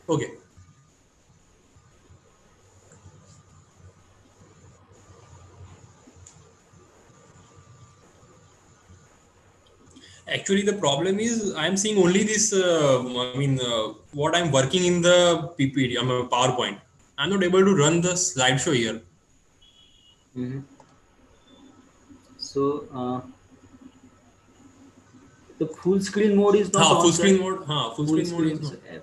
Okay. Actually, the problem is I'm seeing only this. What I'm working in the PPT, I'm a PowerPoint. I'm not able to run the slideshow here. Hmm. So the full screen mode is not Full on, screen sir. mode. Full Full screen mode is screen. not.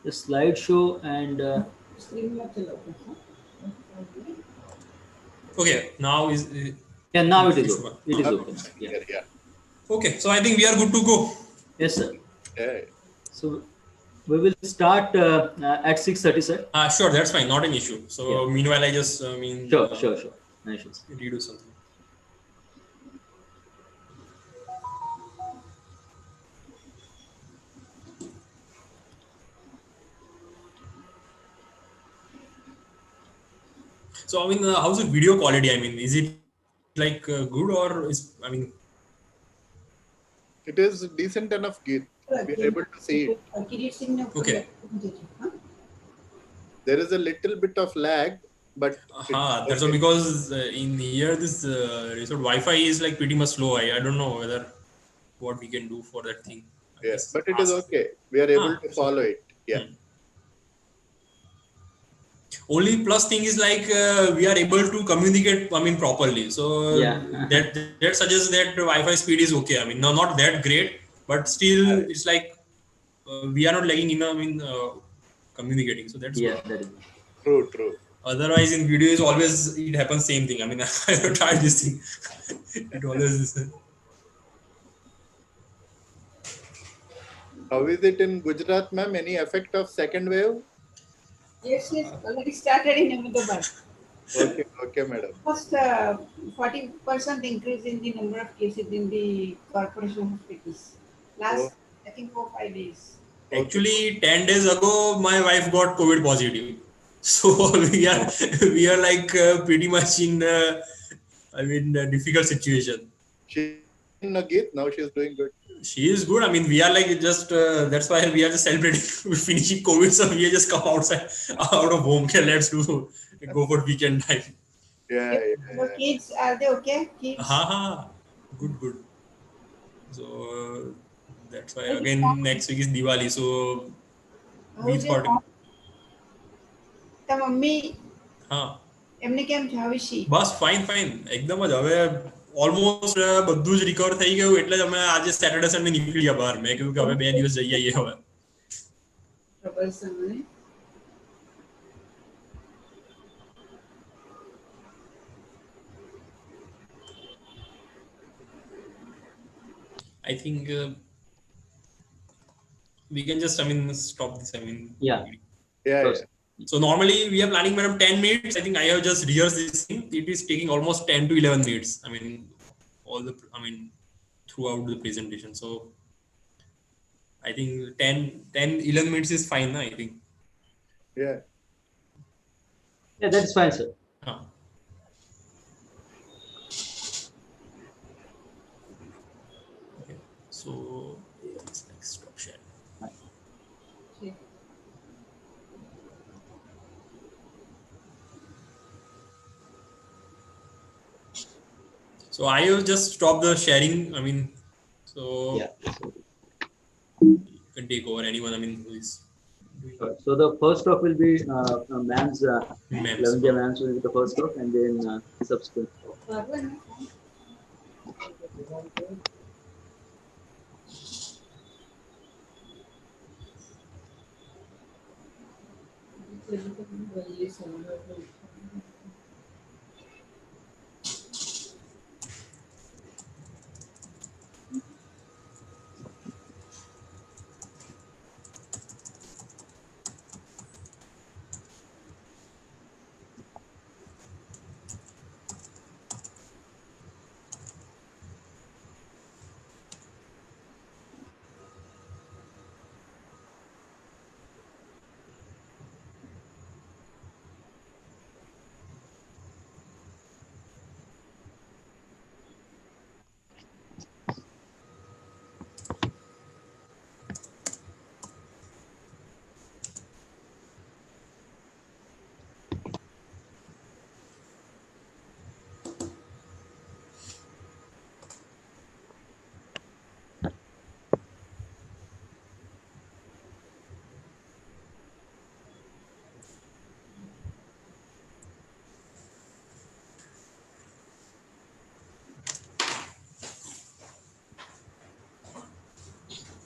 The slideshow and Okay, now is yeah, now it is it should open. work. It is Now open. it's Yeah. clear. Yeah. Okay, so I think we are good to go. Yes, sir. Yeah. So we will start at 6:30, sir. Sure, that's fine, not an issue. Yeah. So meanwhile, I just Sure, sure, sure. No issues. redo something. So how's the video quality? I mean, is it like good or It is decent enough. We are able to see it. okay? There is a little bit of lag, but it's That's all okay. because in here this resort Wi-Fi is like pretty much slow. I don't know whether what we can do for that thing. I Yeah, just but it is ask. okay. We are able to That's okay. follow it. Yeah. Hmm. Only plus thing is like we are able to communicate. I mean properly. So Yeah. that suggests that the Wi-Fi speed is okay. I mean not that great, but still it's like we are not lagging in. Communicating. So that's Yeah, good. that is. True, true. Otherwise, in video is always it happens same thing. I mean, I have tried this thing. It always How is it in Gujarat, ma'am? Any effect of second wave? Yes, yes, already started in Ahmedabad. Okay, okay, madam. First, 40% increase in the number of cases in the corporation hospitals. Oh, Last, I think, 4 5 days. okay. actually 10 days ago my wife got COVID positive. So we are we are like pretty much in a difficult situation. She's fine, Nagit. Now she's doing good. She is good. I mean, we are like just that's why we are just celebrating finishing COVID. So we just come outside out of home. Okay, let's do go for weekend time. Yeah, Your, yeah, your yeah. kids, are they okay? Kids? Good, good. So that's why How's again next week is Diwali. So we your thought, mom? The mummy, हाँ એમને કેમ છે? How is she? Bus fine fine એકદમ જ હવે almost બધું જ recover થઈ ગયું એટલે જ અમે આજે સેટરડે સન્ડે નીકળી ગયા બહાર મેં કીધું કે હવે 2 દિવસ જઈ આવીએ હવે Troublesome, eh? I think we can just stop this Yeah. Yeah, Sure, yeah. sir. so normally we are planning madam 10 minutes. I think I have just rehearsed this thing. It is taking almost 10 to 11 minutes. All the throughout the presentation. So I think 11 minutes is fine, I think. Yeah. Yeah, that's fine, sir. Huh. Okay. So let's like stop sharing. Okay. So I have just stopped the sharing. So Yeah. you can take over anyone. Who is doing Sure. So the first talk will be ma'am's memes. Lavanya ma'am's will be the first talk, and then subsequent.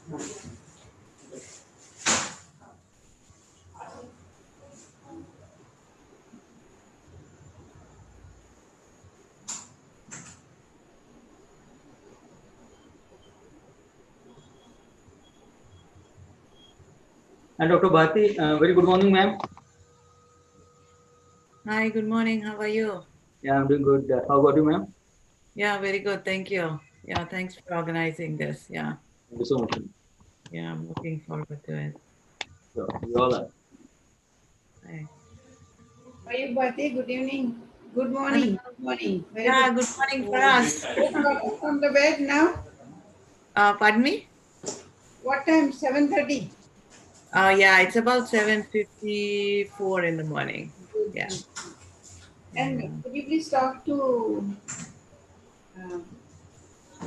And Dr. Bharti, very good morning, ma'am. Hi, good morning. How are you? Yeah, I'm doing good. How about you, ma'am? Yeah, very good. Thank you. Yeah, thanks for organizing this. Yeah, Thank you so much. yeah, I'm looking forward to it. So, we all are. Hi. How are you, Bhati? Good evening. Good Hello. morning. Good morning. Very Yeah, good. good morning for Oh, us. Woke up from the bed now. Pardon me? What time? 7:30. Yeah, it's about 7:54 in the morning. Good, Yeah. good. And Yeah. could you please talk to uh,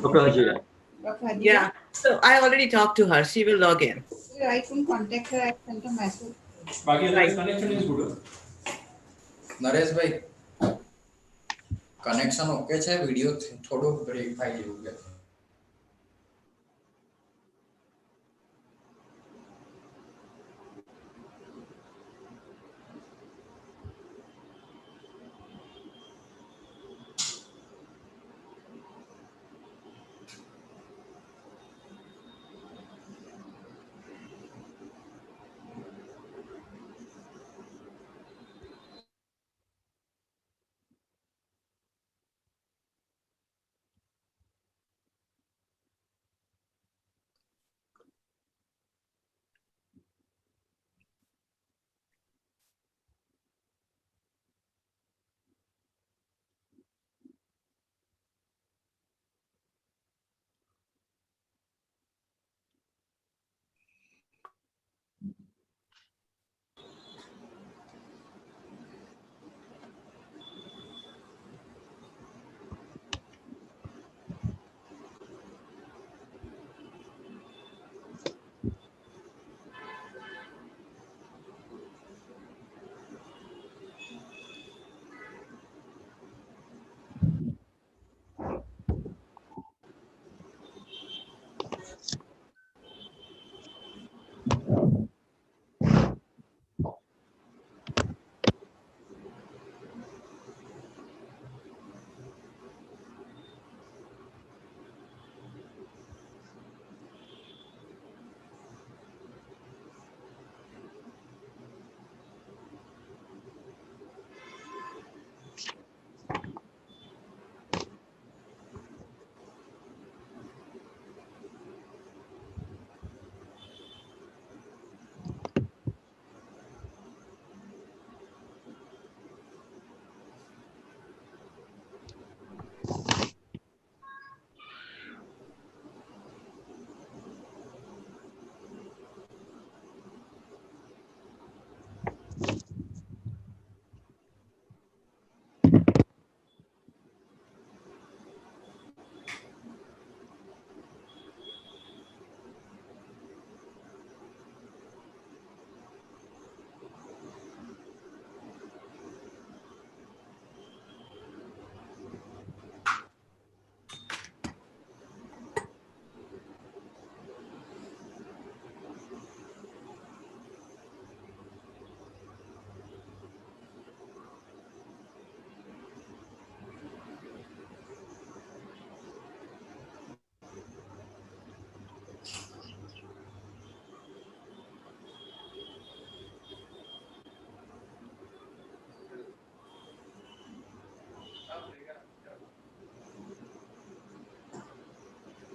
Dr. Hajira. Dr. Hajira? Yeah. So I already talked to her. She will log in. I couldn't contact her. I sent a message. Baki, Right. the connection is good. Nareshbhai connection okay છે video થોડો break થાય જેવું છે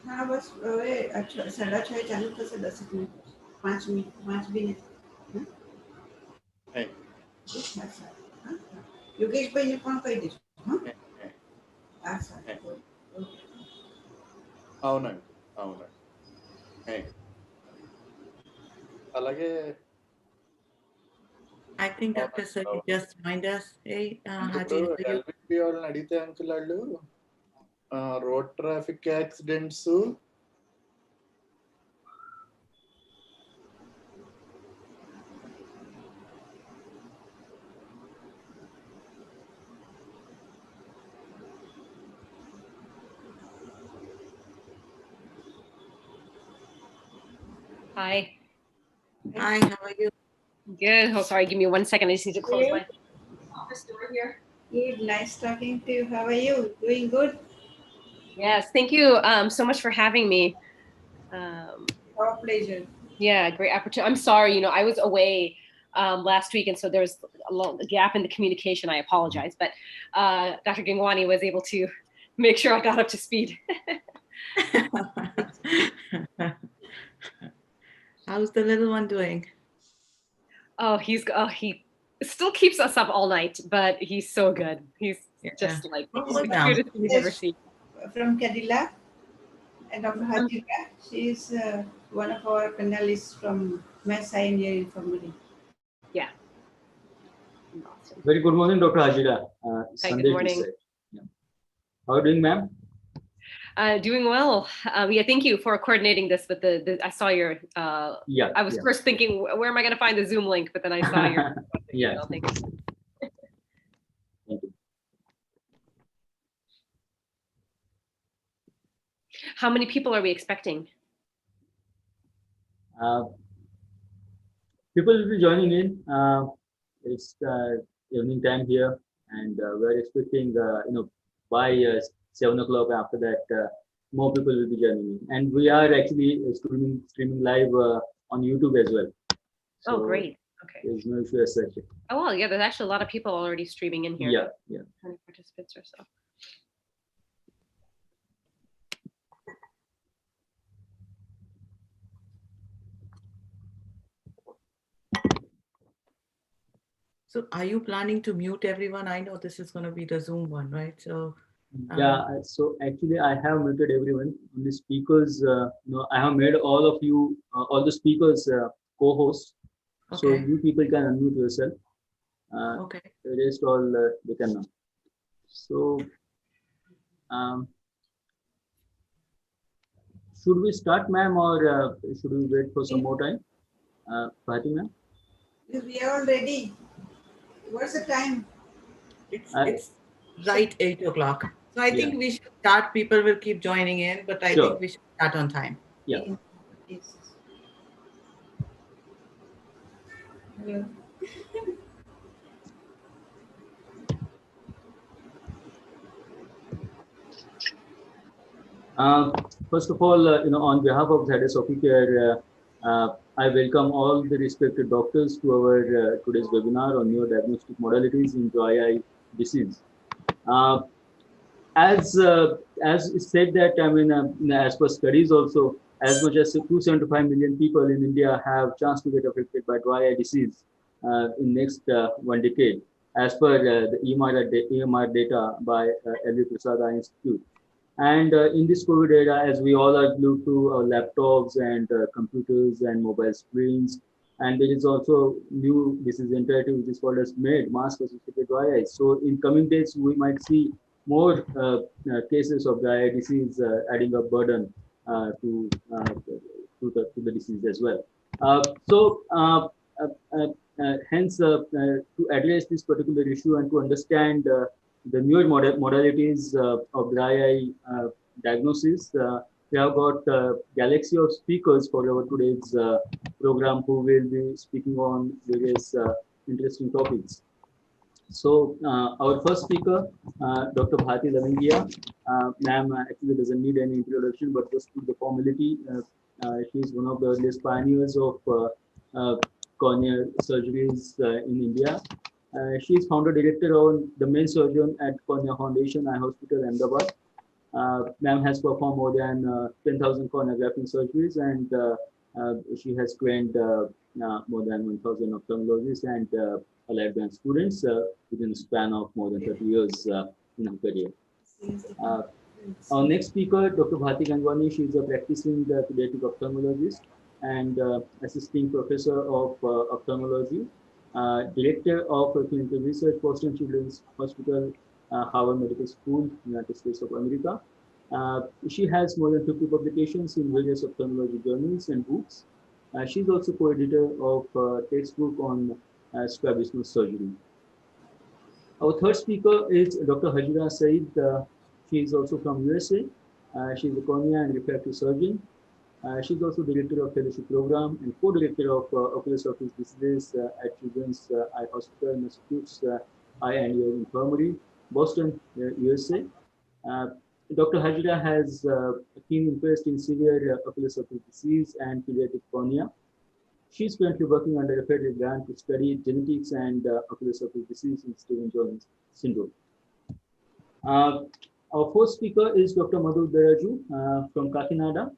हाँ बस હવે 6:30 ચાલુ થશે 10 મિનિટ 5 મિનિટ 5 બી નહીં Hey, હા સારું હા યોગેશભાઈને પણ કહી દેજો હા hey, hey, હા સારું hey. ઓકે అవునండి అవునండి Hey. అలాగే I think Dr. అవునండి Sagi అవును just joined us. Hey, అంటే ఇప్పుడు Haji, how are you? ఎల్విపి వాళ్ళని అడిగితే అంకుల్ వాళ్ళు road traffic accidents Hi. Hi, how are you? Good. Oh, sorry. Give me 1 second. I just need to close my office door here. Good. Nice talking to you. How are you? Doing good? Yes. Thank you so much for having me. Our pleasure. Yeah, great opportunity. I'm sorry. I was away last week, and so there's a gap in the communication. I apologize, but Dr. Gingwani was able to make sure I got up to speed. How's the little one doing? He still keeps us up all night, but he's so good. He's just like Oh, the yeah. cutest thing you've ever seen. From Cadillac, and Dr. Hajira. She is one of our panelists from Mass Pioneer Infirmary. Yeah. Awesome. Very good morning, Dr. Hajira. Hi, good morning. Yeah. How are you doing, ma'am? Doing well. Yeah, thank you for coordinating this with the I saw your, I was first thinking, where am I going to find the Zoom link? But then I saw your, yeah. Thank you. Thank you. How many people are we expecting? People will be joining in. It's evening time here, and we're expecting, by 7 o'clock after that, more people will be joining in. And we are actually streaming live on YouTube as well. So oh, great. Okay. There's no issue as such. Oh, well, yeah, there's actually a lot of people already streaming in here. Yeah, yeah. 20 participants or so. So are you planning to mute everyone? I know this is going to be the Zoom one, right? So yeah, so actually I have muted everyone. Only speakers, I have made all of you, all the speakers co-hosts. okay. So you people can unmute yourself. Okay. The rest all they cannot. So should we start, ma'am, or should we wait for some more time? Bharti, ma'am? We are all ready. What's the time? It's right 8 o'clock. So I think we should start. People will keep joining in, but I think we should start on time. Yeah. Yes. Hello. First of all, on behalf of Zydus Care, I welcome all the respected doctors to our today's webinar on neurodiagnostic modalities in dry eye disease. As said that, I mean, as per studies also, as much as 275 million people in India have chance to get affected by dry eye disease in next 1 decade, as per the EMR data by L.V. Prasad Eye Institute. And in this COVID era, as we all are glued to our laptops and computers and mobile screens, and there is also new disease entity which is called as MAID, mask-associated dry eyes. So in coming days, we might see more cases of dry eye disease adding a burden to the disease as well. Hence, to address this particular issue and to understand the newer modalities of dry eye diagnosis, we have got a galaxy of speakers for our today's program who will be speaking on various interesting topics. So our first speaker, Dr. Bharti Lavangia, ma'am actually doesn't need any introduction, but just to the formality, she is one of the earliest pioneers of corneal surgeries in India. She is founder director on the main surgeon at Cornea Foundation Eye Hospital, Ahmedabad. Ma'am has performed more than 10,000 cornea grafting surgeries, and she has trained more than 1,000 ophthalmologists and allied branch students within a span of more than 30 years in her career. Our next speaker, Dr. Bharti Gangwani, she is a practicing pediatric ophthalmologist and assisting professor of ophthalmology, director of clinical research, Boston Children's Hospital, Harvard Medical School, United States of America. She has more than 50 publications in various ophthalmology journals and books. She is also co-editor of textbook on strabismus surgery. Our third speaker is Dr. Hajira Saeed. She is also from USA. She is a cornea and refractive surgeon. She's also director of fellowship program and co-director of ocular surface diseases at Children's Eye Hospital, Massachusetts Eye and Ear Infirmary, Boston, USA. Uh, Dr. Hajira has a keen interest in severe ocular surface disease and pediatric cornea. She is currently working under a federal grant to study genetics and ocular surface disease in Stevens-Jones syndrome. Uh, our first speaker is Dr. Madhu Daraju from Kakinada.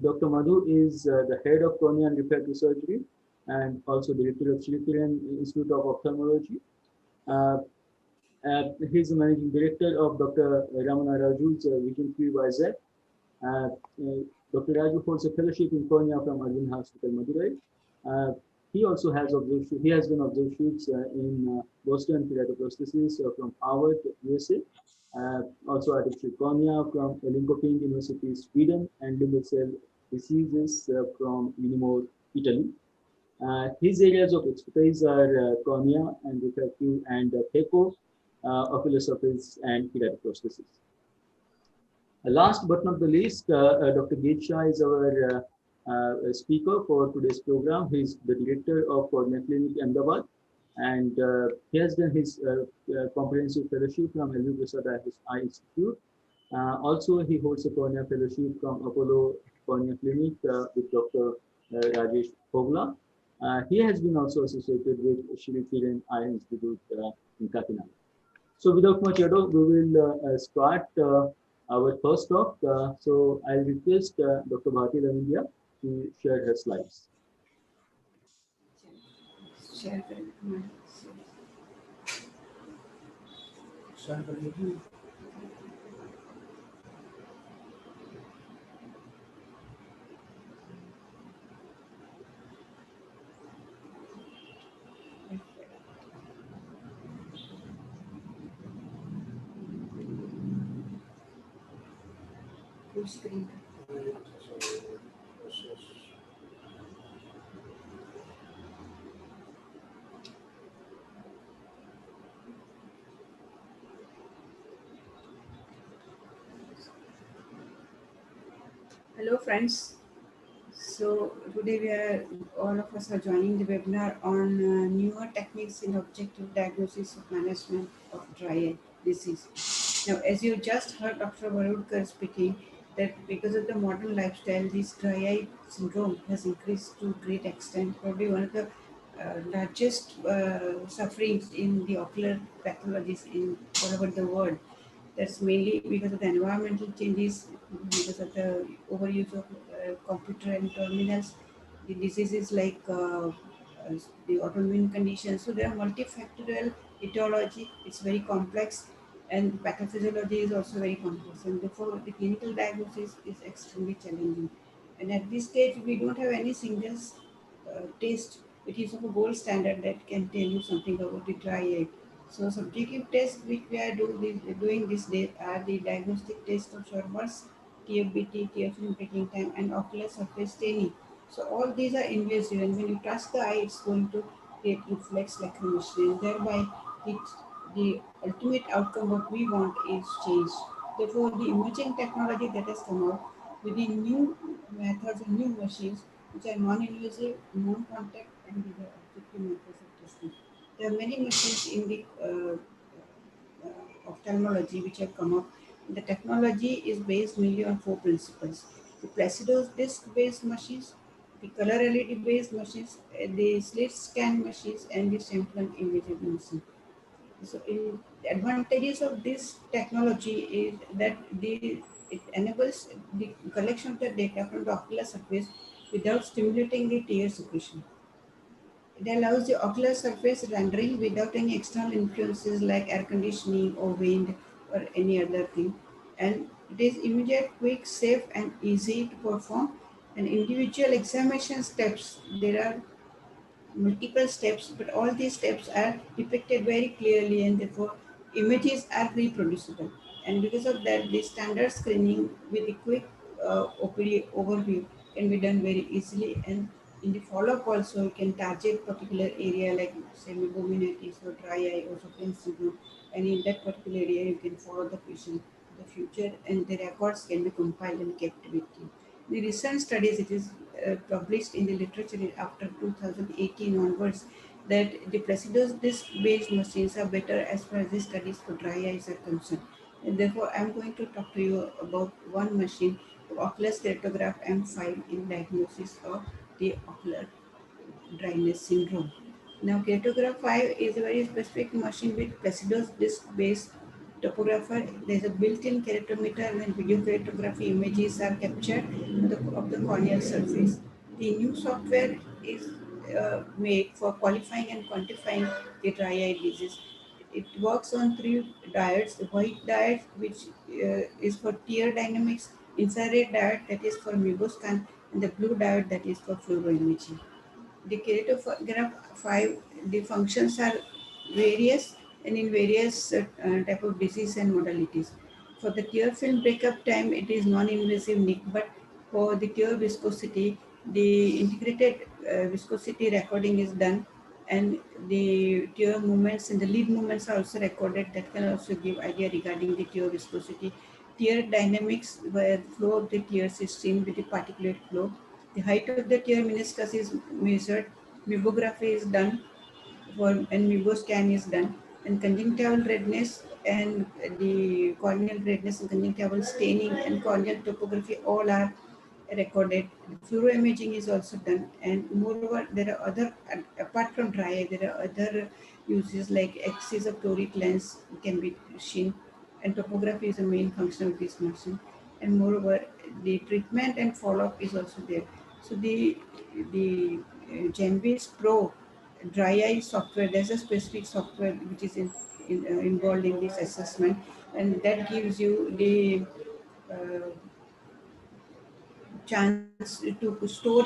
Dr. Madhu is the head of cornea and refractive surgery and also director of Sri Institute of Ophthalmology. Uh, he's the managing director of Dr. Ramana Raju's Vision Free YZ. Uh, Dr. Raju holds a fellowship in cornea from Arvind Hospital, Madurai. He also has observed, he has done observations in Boston keratoprosthesis from Harvard, USA. Also artificial cornea from Linköping University, Sweden, and limbal cell diseases from Unimore, Italy. His areas of expertise are cornea and refractive and phaco, ocular surface, and keratoprosthesis. Last but not the least, Dr. Geet Shah is our speaker for today's program. He is the director of Cornea Clinic Ahmedabad, and he has done his comprehensive fellowship from L.V. Prasad Eye Institute. Also, he holds a cornea fellowship from Apollo Cornea Clinic with Dr. Rajesh Fogla. He has been also associated with Shri Kiran Eye Institute in Kakinada. So without much ado, we will start our first talk. So I'll request Dr. Bharti Ravindra to share her slides. Share full screen. Hello friends. So today we are all of us are joining the webinar on newer techniques in objective diagnosis of management of dry eye disease. Now, as you just heard Dr. Varudkar speaking, that because of the modern lifestyle, this dry eye syndrome has increased to great extent. Probably one of the largest sufferings in the ocular pathologies in all over the world. That's mainly because of the environmental changes, because of the overuse of computer and terminals, the diseases like the autoimmune conditions. So there are multifactorial etiology. It's very complex, and pathophysiology is also very complex, and therefore the clinical diagnosis is extremely challenging. And at this stage, we don't have any single test which is of a gold standard that can tell you something about the dry eye. So subjective tests which we are doing this day are the diagnostic test of Schwarber's, TFBT, tear film breaking time, and ocular surface staining. So all these are invasive, and when you touch the eye, it's going to create reflex lacrimation, and thereby the ultimate outcome what we want is change. Therefore, the imaging technology that has come out with the new methods and new machines which are non-invasive, non-contact, and with the objective methods of testing. There are many machines in the ophthalmology which have come up. The technology is based mainly on four principles: the Placido disc-based machines, the color LED-based machines, the slit scan machines, and the sample imaging machine. So, the advantages of this technology is that it enables the collection of the data from the ocular surface without stimulating the tear secretion. It allows the ocular surface rendering without any external influences like air conditioning or wind or any other thing. And it is immediate, quick, safe, and easy to perform. And individual examination steps, there are multiple steps, but all these steps are depicted very clearly, and therefore images are reproducible. And because of that, the standard screening with a quick OPD overview can be done very easily. And in the follow-up also, you can target particular area like say meibomianitis or dry eye or Sjögren's syndrome, and in that particular area, you can follow the patient in the future, and the records can be compiled and kept with you. The recent studies, it is published in the literature after 2018 onwards, that the Placidus disc-based machines are better as far as the studies for dry eyes are concerned. And therefore, I'm going to talk to you about one machine, Oculus Keratograph M5, in diagnosis of the ocular dryness syndrome. Now, Keratograph 5 is a very specific machine with Placidus disc-based topographer. There is a built-in keratometer when video keratography images are captured of the corneal surface. The new software is made for qualifying and quantifying the dry eye disease. It works on three diodes: the white diode, which is for tear dynamics, infrared diode, that is for miboscan, and the blue diode, that is for fluoroimaging. The keratograph 5, the functions are various and in various type of disease and modalities. For the tear film breakup time, it is non-invasive nick, but for the tear viscosity, the integrated viscosity recording is done, and the tear movements and the lead movements are also recorded. That can also give idea regarding the tear viscosity. Tear dynamics, where the flow of the tears is seen with the particulate flow. The height of the tear meniscus is measured, mibography is done, and miboscan is done, and conjunctival redness and the corneal redness and conjunctival staining and corneal topography all are recorded. Fluoroimaging is also done, and moreover, there are other, apart from dry eye, there are other uses like axis of toric lens can be seen, and topography is the main function of this machine. And moreover, the treatment and follow-up is also there. So the Genvis Pro dry eye software, there's a specific software which is involved in this assessment, and that gives you the uh, chance to store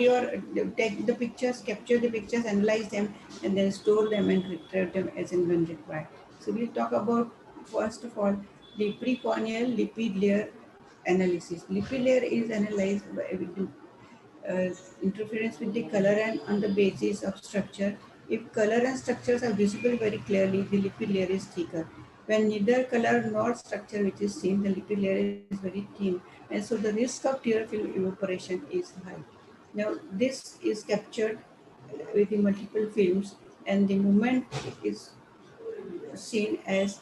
take the pictures, capture the pictures, analyze them, and then store them and retrieve them as and when required. So we'll talk about, first of all, the precorneal lipid layer analysis. Lipid layer is analyzed by uh, interference with the color and on the basis of structure. If color and structures are visible very clearly, the lipid layer is thicker. When neither color nor structure which is seen, the lipid layer is very thin, and so the risk of tear film evaporation is high. Now, this is captured with the multiple films, and the movement is seen as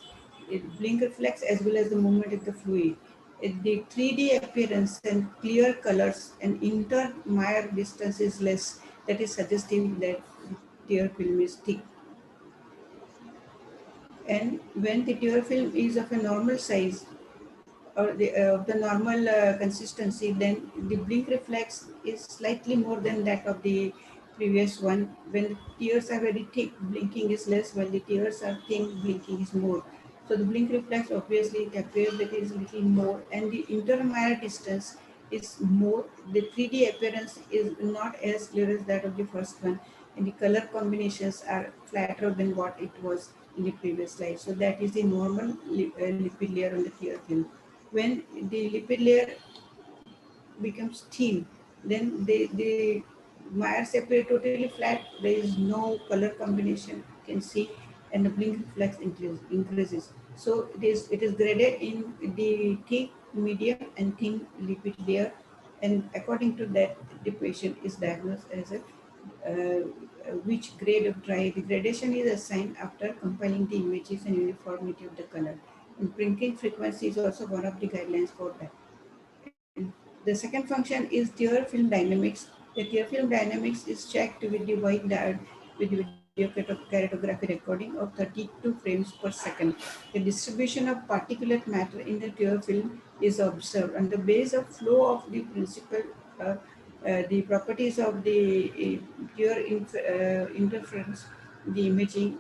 it blink reflex as well as the movement of the fluid. The 3D appearance and clear colors and inter-Meyer distance is less, that is suggesting that tear film is thick. And when the tear film is of a normal size, or the normal consistency, then the blink reflex is slightly more than that of the previous one. When the tears are very thick, blinking is less. When the tears are thin, blinking is more. So the blink reflex obviously it appears that it is a little more, and the intermeyer distance is more. The 3D appearance is not as clear as that of the first one, and the color combinations are flatter than what it was in the previous slide. So that is the normal lipid layer on the tear film. When the lipid layer becomes thin, then the Myers appear totally flat. There is no color combination you can see, and the blink reflex increases. So it is graded in the thick, medium, and thin lipid layer, and according to that, the patient is diagnosed as a which grade of dry. The gradation is assigned after compiling the images and uniformity of the color. And printing frequency is also one of the guidelines for that. And the second function is tear film dynamics. The tear film dynamics is checked with the white diode with video keratography recording of 32 frames per second. The distribution of particulate matter in the tear film is observed on the base of flow of the principal the properties of the tear interference, the imaging,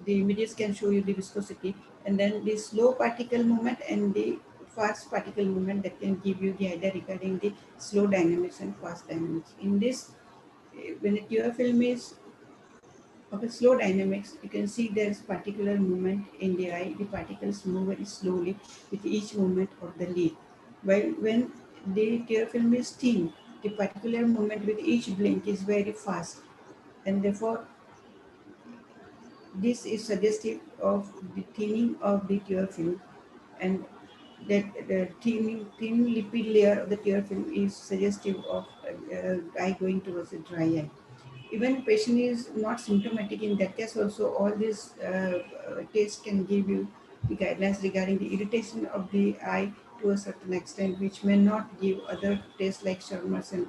the images can show you the viscosity, and then the slow particle movement and the fast particle movement that can give you the idea regarding the slow dynamics and fast dynamics. In this, when the tear film is of a slow dynamics, you can see there is particular movement in the eye. The particles move very slowly with each movement of the lid. While when the tear film is thin, the particular movement with each blink is very fast, and therefore this is suggestive of the thinning of the tear film. And that the thin lipid layer of the tear film is suggestive of eye going towards a dry eye. Even patient is not symptomatic, in that case also all these tests can give you the guidelines regarding the irritation of the eye to a certain extent, which may not give other tests like Shermer's and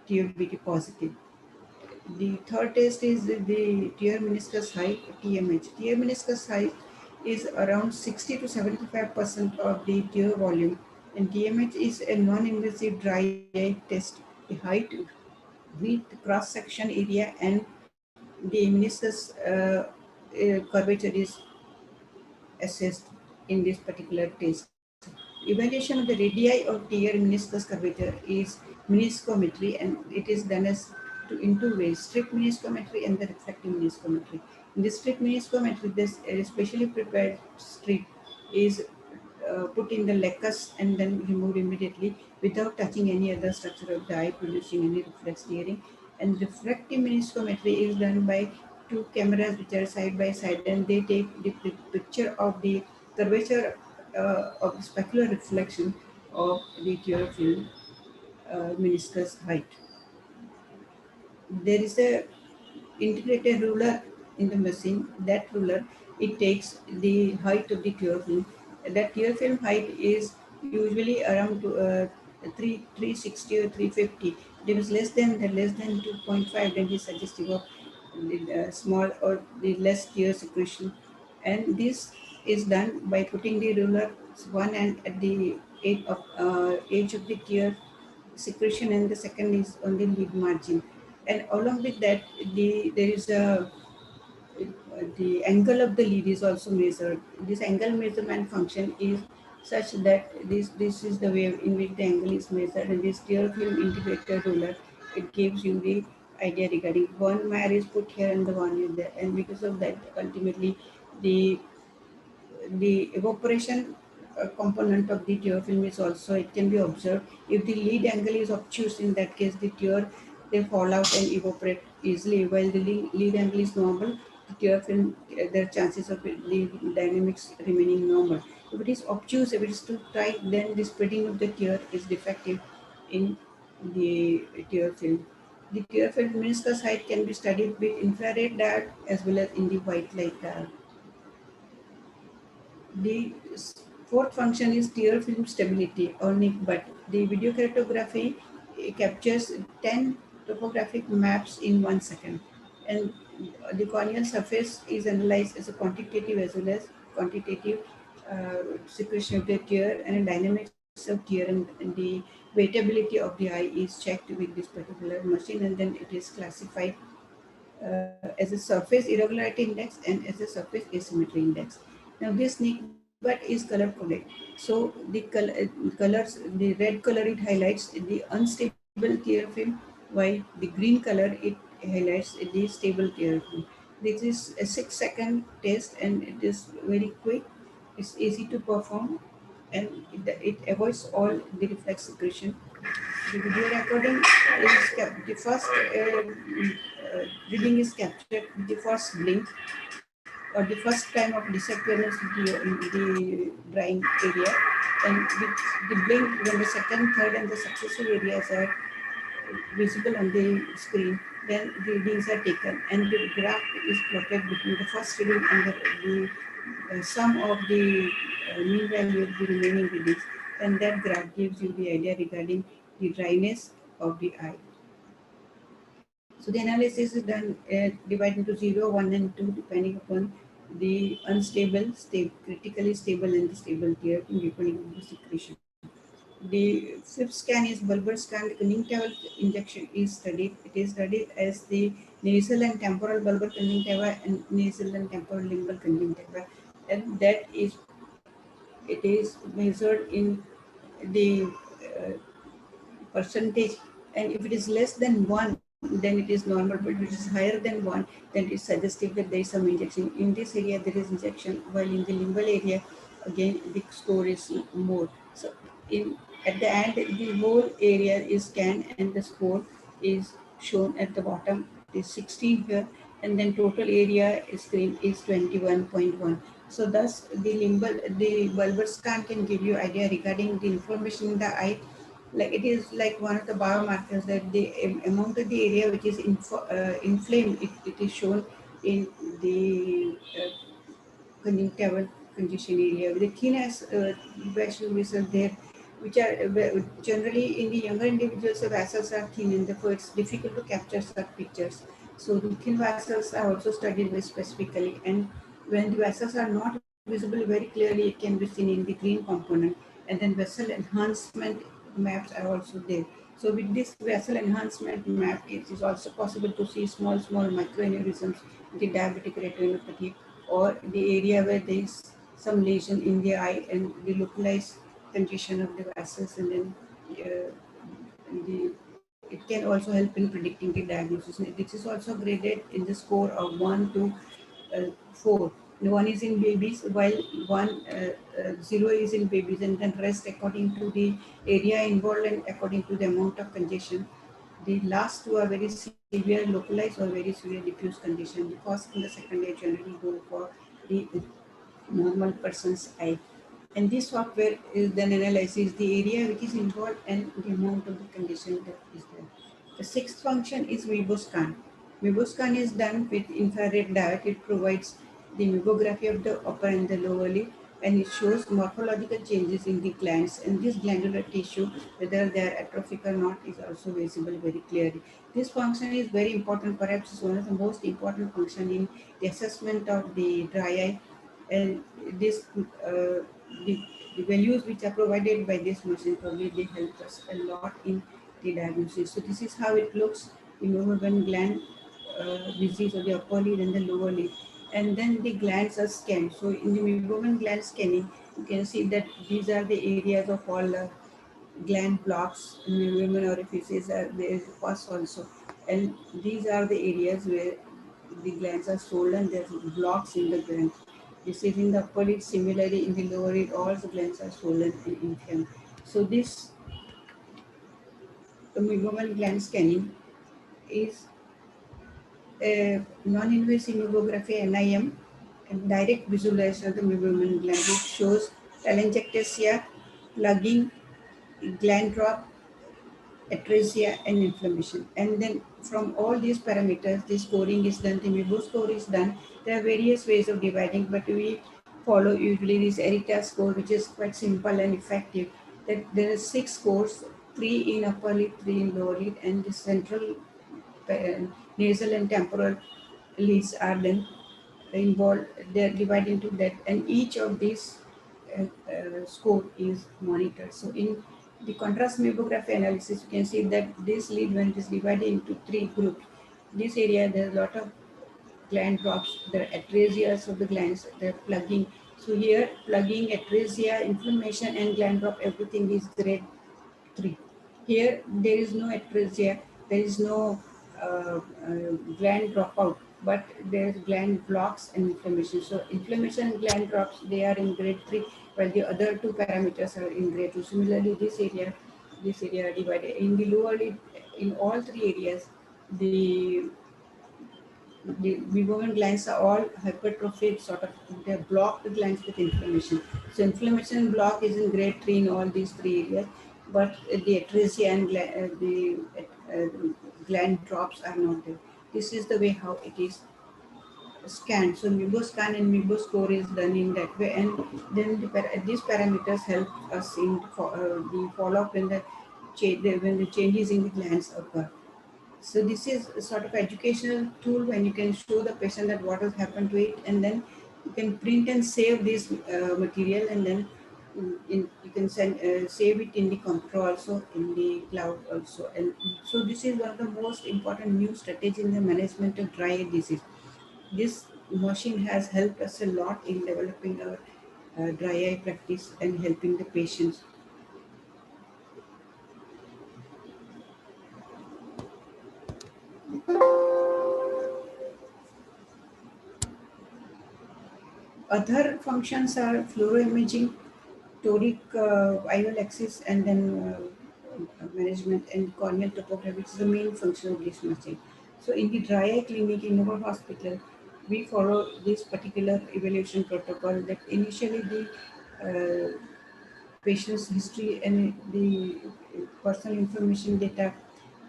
TFBT positive. The third test is the tear meniscus height, TMH. Tear meniscus height is around 60 to 75% of the tear volume, and TMH is a non-invasive dry eye test. The height, width, cross-section area, and the meniscus curvature is assessed in this particular test. Evaluation of the radii of tear meniscus curvature is meniscometry, and it is done as in two ways: strict meniscometry and the refractive meniscometry. In the strict meniscometry, this specially prepared strip is put in the lacus and then removed immediately without touching any other structure of the eye, producing any reflex tearing. And refractive meniscometry is done by two cameras which are side by side, and they take the picture of the curvature of the specular reflection of the tear film meniscus height. There is a integrated ruler in the machine. That ruler, it takes the height of the tear film. That tear film height is usually around 360 or 350. If it is less than 2.5, then it is suggestive of the small or the less tear secretion. And this is done by putting the ruler one end at the edge of the tear secretion, and the second is on the lid margin. And along with that, there is a the angle of the lid is also measured. This angle measurement function is such that this is the way in which the angle is measured, and this tear film integrated ruler, it gives you the idea regarding one wire is put here and the one is there, and because of that, ultimately the evaporation component of the tear film is also, it can be observed. If the lead angle is obtuse, in that case the tear, they fall out and evaporate easily, while the lead angle is normal, the tear film, there are chances of the dynamics remaining normal. If it is obtuse, if it is too tight, then the spreading of the tear is defective in the tear film. The tear film meniscus height can be studied with infrared diode as well as in the white light diode. The fourth function is tear film stability or nick, but the video chromatography captures 10 topographic maps in 1 second, and the corneal surface is analyzed as a quantitative as well as quantitative secretion of the tear, and dynamics of tear, and the weightability of the eye is checked with this particular machine, and then it is classified as a surface irregularity index and as a surface asymmetry index. Now this NICBAT is color coded. So the colors, the red color, it highlights the unstable tear film, while the green color, it highlights the stable tear film. This is a 6-second test, and it is very quick. It's easy to perform, and it avoids all the reflex secretion. The video recording is the first reading is captured with the first blink or the first time of disappearance in the drying area, and with the blink when the second, third, and the successive areas are visible on the screen, then the readings are taken, and the graph is plotted between the first reading and the sum of the mean value of the remaining readings, and that graph gives you the idea regarding the dryness of the eye. So the analysis is done divided into 0, 1, and 2 depending upon the unstable, critically stable, and the stable tear depending on the secretion. The fifth scan is bulbar scan. The conjunctival injection is studied. It is studied as the nasal and temporal bulbar conjunctiva and nasal and temporal lingual conjunctiva, and that is, it is measured in the percentage, and if it is less than 1, then it is normal, but if it is higher than 1, then it is suggestive that there is some injection. In this area there is injection, while in the lingual area again the score is more. So in at the end the whole area is scanned, and the score is shown at the bottom. It is 16 here, and then total area screen is 21.1. So thus the bulbar scan can give you idea regarding the information in the eye. Like it is like one of the biomarkers that the amount of the area which is inflamed, it is shown in the conjunctival congestion area. The thinness vessel vessels there, which are generally in the younger individuals, the vessels are thin, and therefore it's difficult to capture such pictures. So the thin vessels are also studied very specifically, and when the vessels are not visible very clearly, it can be seen in the green component, and then vessel enhancement maps are also there. So with this vessel enhancement map, it is also possible to see small microaneurysms in the diabetic retinopathy, or the area where there is some lesion in the eye and the localized congestion of the vessels, and then it can also help in predicting the diagnosis. This is also graded in the score of 1 to 4. One is in babies, while 0 is in babies, and then rest according to the area involved and according to the amount of congestion. The last two are very severe localized or very severe diffuse congestion. The first and the second are generally go for the normal person's eye. And this software is then analyzes the area which is involved and the amount of the condition that is there. The sixth function is MIBOSCAN. MIBOSCAN is done with infrared diode. It provides the micrography of the upper and the lower lid, and it shows morphological changes in the glands, and this glandular tissue, whether they are atrophic or not, is also visible very clearly. This function is very important, perhaps is one of the most important function in the assessment of the dry eye, and this the, the values which are provided by this machine probably they help us a lot in the diagnosis. So this is how it looks in when gland disease of the upper lid and the lower lid, and then the glands are scanned. So in the meibomian gland scanning, you can see that these are the areas of all gland blocks. Meibomian orifices are there first also, and these are the areas where the glands are swollen. There's blocks in the gland. This is in the upper lid. Similarly, in the lower lid, all the glands are swollen and inflamed. So this meibomian gland scanning is a non-invasive mammography (NIM), and direct visualization of the meibomian gland. It shows telangiectasia, plugging, gland drop, atresia, and inflammation. And then from all these parameters, the scoring is done, the MIBO score is done. There are various ways of dividing, but we follow usually this ERITA score, which is quite simple and effective. That there are 6 scores, 3 in upper lid, 3 in lower lid, and the central nasal and temporal leads are then involved. They are divided into that, and each of these score is monitored. So in the contrast mammography analysis, you can see that this lead, when it is divided into 3 groups, this area there is a lot of gland drops, there are atresias of the glands, they are plugging. So here plugging, atresia, inflammation, and gland drop, everything is grade 3. Here there is no atresia, there is no gland dropout, but there is gland blocks and inflammation. So inflammation and gland drops, they are in grade 3, while the other two parameters are in grade 2. Similarly, this area are divided. In the lower lid, in all 3 areas, the meibomian glands are all hypertrophied, sort of, they have blocked the glands with inflammation. So inflammation block is in grade 3 in all these 3 areas, but the atresia and gland drops are not there. This is the way how it is scanned. So MIBO scan and MIBO score is done in that way, and then these parameters help us in the follow-up when when the changes in the glands occur. So this is a sort of educational tool when you can show the patient that what has happened to it, and then you can print and save this material, and then you can save it in the computer also, in the cloud also. And so this is one of the most important new strategy in the management of dry eye disease. This machine has helped us a lot in developing our dry eye practice and helping the patients. Other functions are fluoroimaging, toric IOL axis, and then management and corneal topography, which is the main function of this machine. So in the dry eye clinic in our hospital, we follow this particular evaluation protocol that initially the patient's history and the personal information data,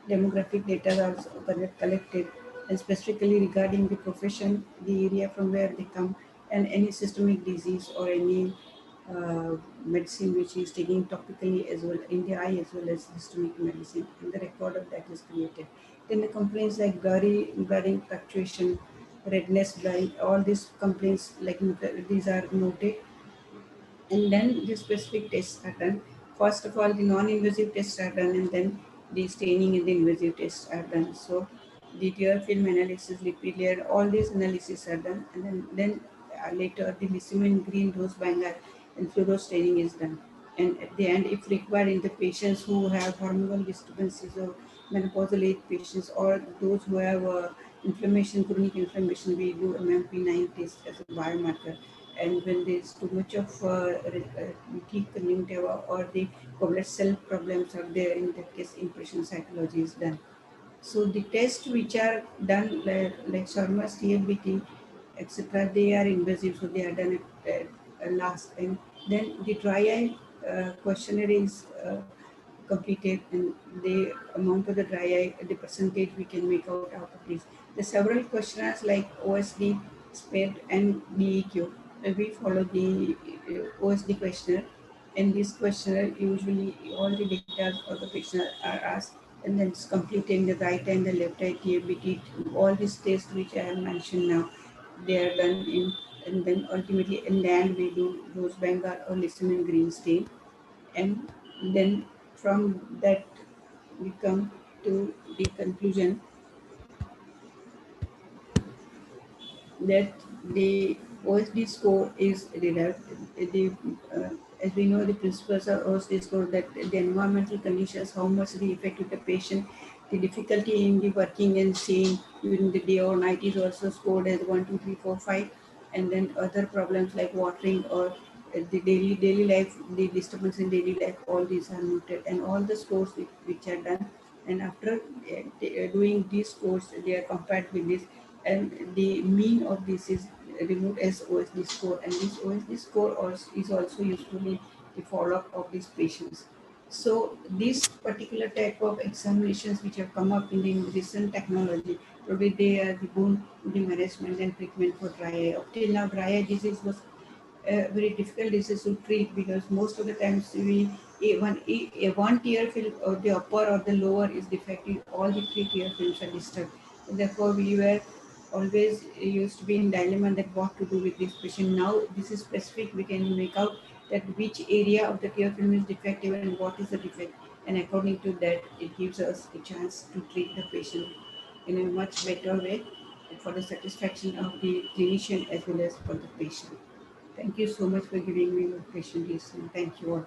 demographic data are also collected, and specifically regarding the profession, the area from where they come, and any systemic disease or any medicine which is taking topically as well in the eye as well as systemic medicine, and the record of that is created. Then the complaints like blurring fluctuation, redness, blurring, all these complaints like these are noted, and then the specific tests are done. First of all, the non-invasive tests are done, and then the staining and the invasive tests are done. So the tear film analysis, lipid layer, all these analyses are done, and then later the lissamine green dose binder and fluoro staining is done. And at the end, if required, in the patients who have hormonal disturbances or menopausal age patients or those who have inflammation, chronic inflammation, we do MMP9 test as a biomarker. And when there's too much of leaky conjunctiva or the goblet cell problems are there, in that case impression cytology is done. So the tests which are done like Sharma's TFBT, etc., they are invasive, so they are done at last. And then the dry eye questionnaire is completed, and the amount of the dry eye, the percentage we can make out of this. The several questionnaires like OSD, SPED, and DEQ. We follow the OSD questionnaire. In this questionnaire, usually all the data of the patient are asked, and then it's completing the right and the left eye TFBT. All these tests which I have mentioned now, they are done in, and then ultimately in the end we do rose Bengal or lissamine green stain, and then from that we come to the conclusion that the OSD score is derived. The, as we know, the principles of OSD score, that the environmental conditions, how much the effect with the patient, the difficulty in the working and seeing during the day or night is also scored as 1, 2, 3, 4, 5, and then other problems like watering or the daily life, the disturbance in daily life, all these are noted, and all the scores which are done. And after doing these scores, they are compared with this, and the mean of this is removed as OSD score, and this OSD score is also useful in the follow-up of these patients. So this particular type of examinations which have come up in the recent technology, probably they are the boon in the management and treatment for dry eye. Up till now, dry eye disease was a very difficult disease to treat, because most of the times one tear film or the upper or the lower is defective, all the three tear films are disturbed. And therefore, we were always used to be in dilemma that what to do with this patient. Now this is specific, we can make out that which area of the tear film is defective and what is the defect, and according to that it gives us a chance to treat the patient in a much better way for the satisfaction of the clinician as well as for the patient. Thank you so much for giving me your patient listening. Thank you all.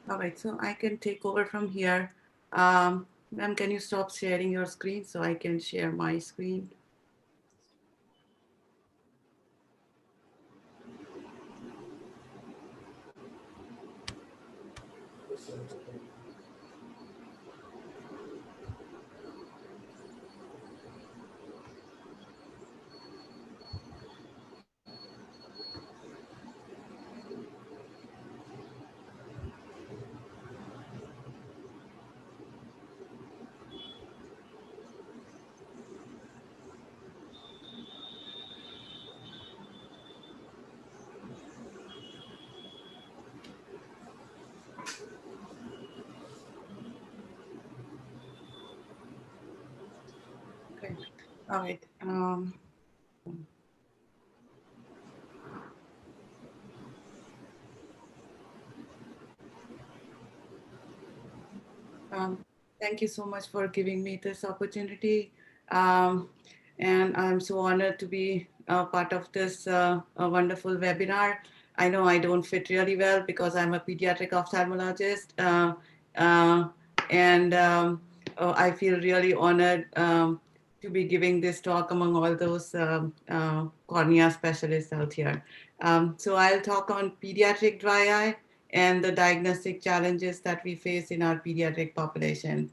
All right, so I can take over from here. Ma'am, can you stop sharing your screen so I can share my screen? Okay, all right. Thank you so much for giving me this opportunity. Um, and I'm so honored to be part of this wonderful webinar. I know I don't fit really well because I'm a pediatric ophthalmologist. And I feel really honored to be giving this talk among all those cornea specialists out here. So I'll talk on pediatric dry eye and the diagnostic challenges that we face in our pediatric population.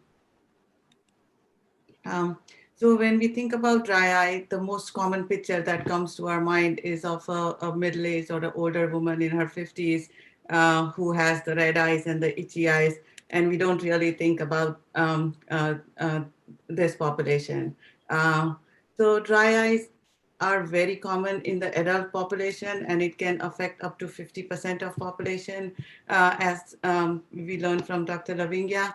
Um, so when we think about dry eye, the most common picture that comes to our mind is of a middle-aged or an older woman in her 50s who has the red eyes and the itchy eyes, and we don't really think about this population. Uh, so dry eyes are very common in the adult population, and it can affect up to 50% of population, as we learned from Dr. Lavingia.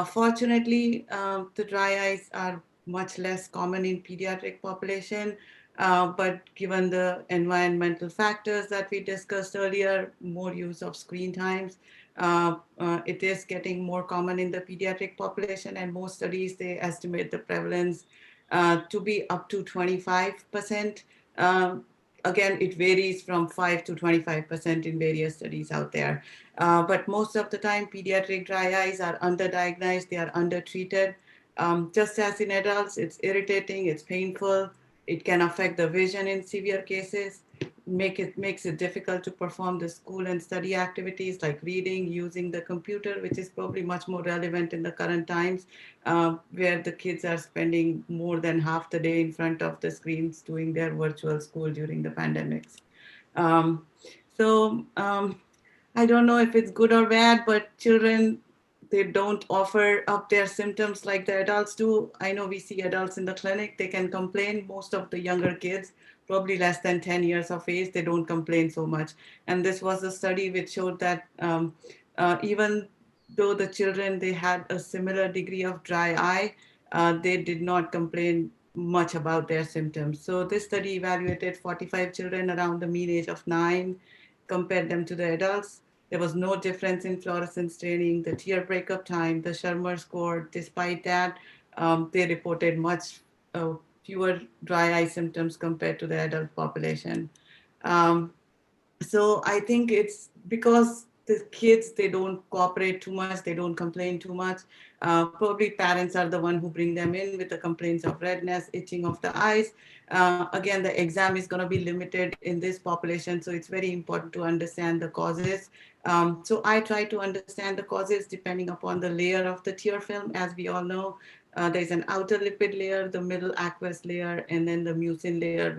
Fortunately, the dry eyes are much less common in pediatric population, but given the environmental factors that we discussed earlier, more use of screen times, it is getting more common in the pediatric population, and most studies, they estimate the prevalence to be up to 25%. Again, it varies from 5 to 25% in various studies out there. But most of the time, pediatric dry eyes are underdiagnosed, they are undertreated. Just as in adults, it's irritating, it's painful, it can affect the vision in severe cases, makes it difficult to perform the school and study activities like reading, using the computer, which is probably much more relevant in the current times, where the kids are spending more than half the day in front of the screens doing their virtual school during the pandemics. Um, so I don't know if it's good or bad, but children, they don't offer up their symptoms like the adults do. I know we see adults in the clinic, they can complain. Most of the younger kids, probably less than 10 years of age, they don't complain so much. And this was a study which showed that even though the children, they had a similar degree of dry eye, they did not complain much about their symptoms. So this study evaluated 45 children around the mean age of 9, compared them to the adults. There was no difference in fluorescence staining, the tear breakup time, the Shermer score. Despite that, they reported much fewer dry eye symptoms compared to the adult population. Um, so I think it's because the kids, they don't cooperate too much, they don't complain too much. Probably parents are the one who bring them in with the complaints of redness, itching of the eyes. Again, the exam is going to be limited in this population, so it's very important to understand the causes. So I try to understand the causes depending upon the layer of the tear film. As we all know, there's an outer lipid layer, the middle aqueous layer, and then the mucin layer,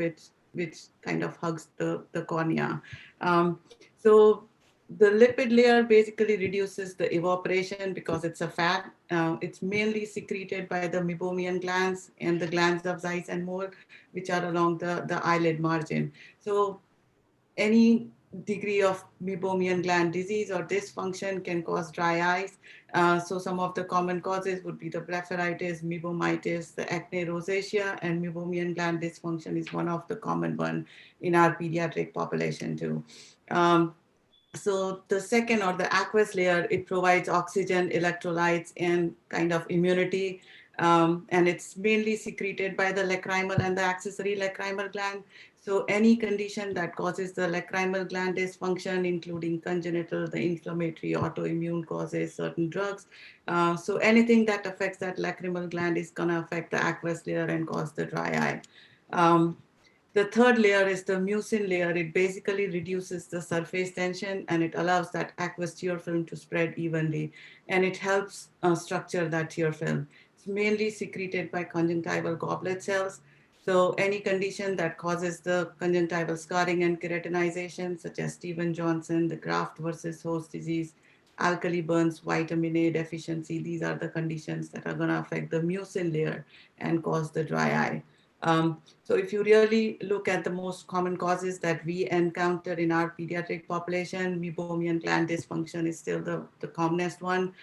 which kind of hugs the cornea. So the lipid layer basically reduces the evaporation because it's a fat. It's mainly secreted by the meibomian glands and the glands of Zeiss and Moll, which are along the eyelid margin. So any degree of meibomian gland disease or dysfunction can cause dry eyes. So some of the common causes would be the blepharitis, meibomitis, the acne rosacea, and meibomian gland dysfunction is one of the common one in our pediatric population too. So the second, or the aqueous layer, it provides oxygen, electrolytes, and kind of immunity. And it's mainly secreted by the lacrimal and the accessory lacrimal gland. So any condition that causes the lacrimal gland dysfunction, including congenital, the inflammatory, autoimmune causes, certain drugs. So anything that affects that lacrimal gland is gonna affect the aqueous layer and cause the dry eye. The third layer is the mucin layer. It basically reduces the surface tension and it allows that aqueous tear film to spread evenly, and it helps structure that tear film. It's mainly secreted by conjunctival goblet cells. So any condition that causes the conjunctival scarring and keratinization, such as Steven-Johnson, the graft versus host disease, alkali burns, vitamin A deficiency, these are the conditions that are going to affect the mucin layer and cause the dry eye. So if you really look at the most common causes that we encounter in our pediatric population, meibomian gland dysfunction is still the commonest one.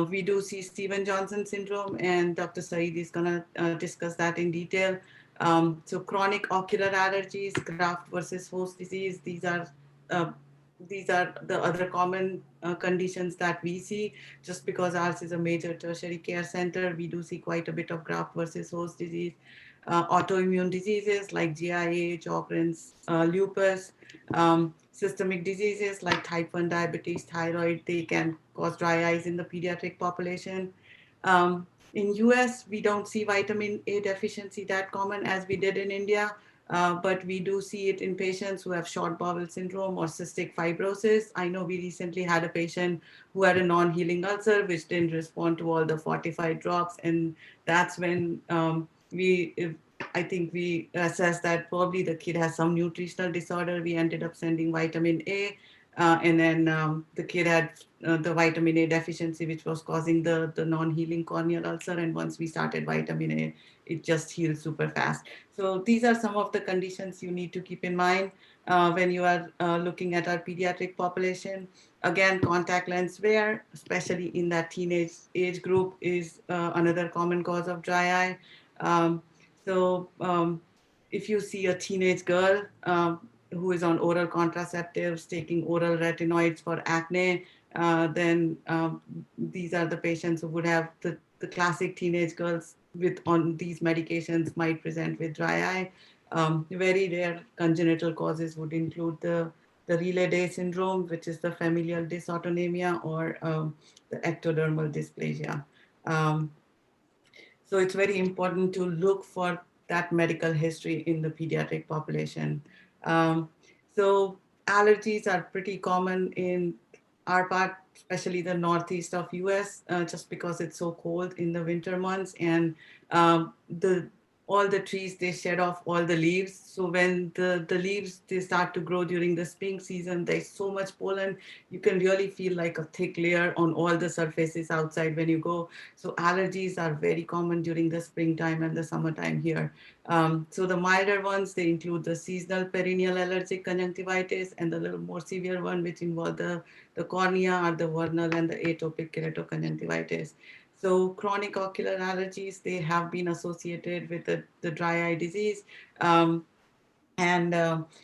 We do see Steven-Johnson syndrome, and Dr. Saeed is going to discuss that in detail. So chronic ocular allergies, graft versus host disease, uh, these are the other common conditions that we see. Just because ours is a major tertiary care center, we do see quite a bit of graft versus host disease. Autoimmune diseases like GIA, Sjogren's, lupus, Systemic diseases like type 1 diabetes, thyroid, they can cause dry eyes in the pediatric population. In US, we don't see vitamin A deficiency that common as we did in India, but we do see it in patients who have short bowel syndrome or cystic fibrosis. I know we recently had a patient who had a non-healing ulcer which didn't respond to all the fortified drops, and that's when I think we assessed that probably the kid has some nutritional disorder. We ended up sending vitamin A, and then the kid had the vitamin A deficiency, which was causing the non-healing corneal ulcer. And once we started vitamin A, it just healed super fast. So these are some of the conditions you need to keep in mind when you are looking at our pediatric population. Again, contact lens wear, especially in that teenage age group, is another common cause of dry eye. Um, so if you see a teenage girl who is on oral contraceptives, taking oral retinoids for acne, then these are the patients who would have the classic teenage girls with on these medications might present with dry eye. Very rare congenital causes would include the Relay Day syndrome, which is the familial dysautonomia, or the ectodermal dysplasia. Um, so it's very important to look for that medical history in the pediatric population. Um, so allergies are pretty common in our part, especially the northeast of US, just because it's so cold in the winter months, and the all the trees, they shed off all the leaves. So when the leaves, they start to grow during the spring season, there's so much pollen, you can really feel like a thick layer on all the surfaces outside when you go. So allergies are very common during the springtime and the summertime here. So the milder ones, they include the seasonal perennial allergic conjunctivitis, and the little more severe one, which involve the cornea, are the vernal and the atopic keratoconjunctivitis. So chronic ocular allergies, they have been associated with the dry eye disease. And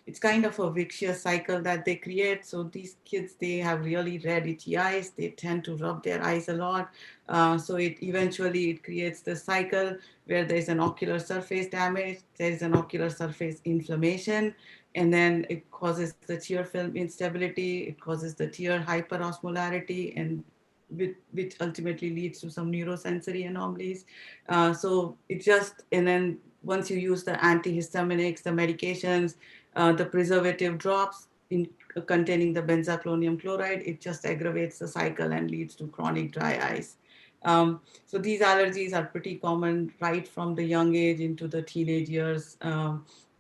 it's kind of a vicious cycle that they create. So these kids, they have really red itchy eyes, they tend to rub their eyes a lot. So it eventually it creates the cycle where there's an ocular surface damage, there's an ocular surface inflammation, and then it causes the tear film instability, it causes the tear hyperosmolarity, and which ultimately leads to some neurosensory anomalies. So it just, and then once you use the antihistaminics, the medications, the preservative drops in containing the benzalkonium chloride, it just aggravates the cycle and leads to chronic dry eyes. So these allergies are pretty common right from the young age into the teenage years,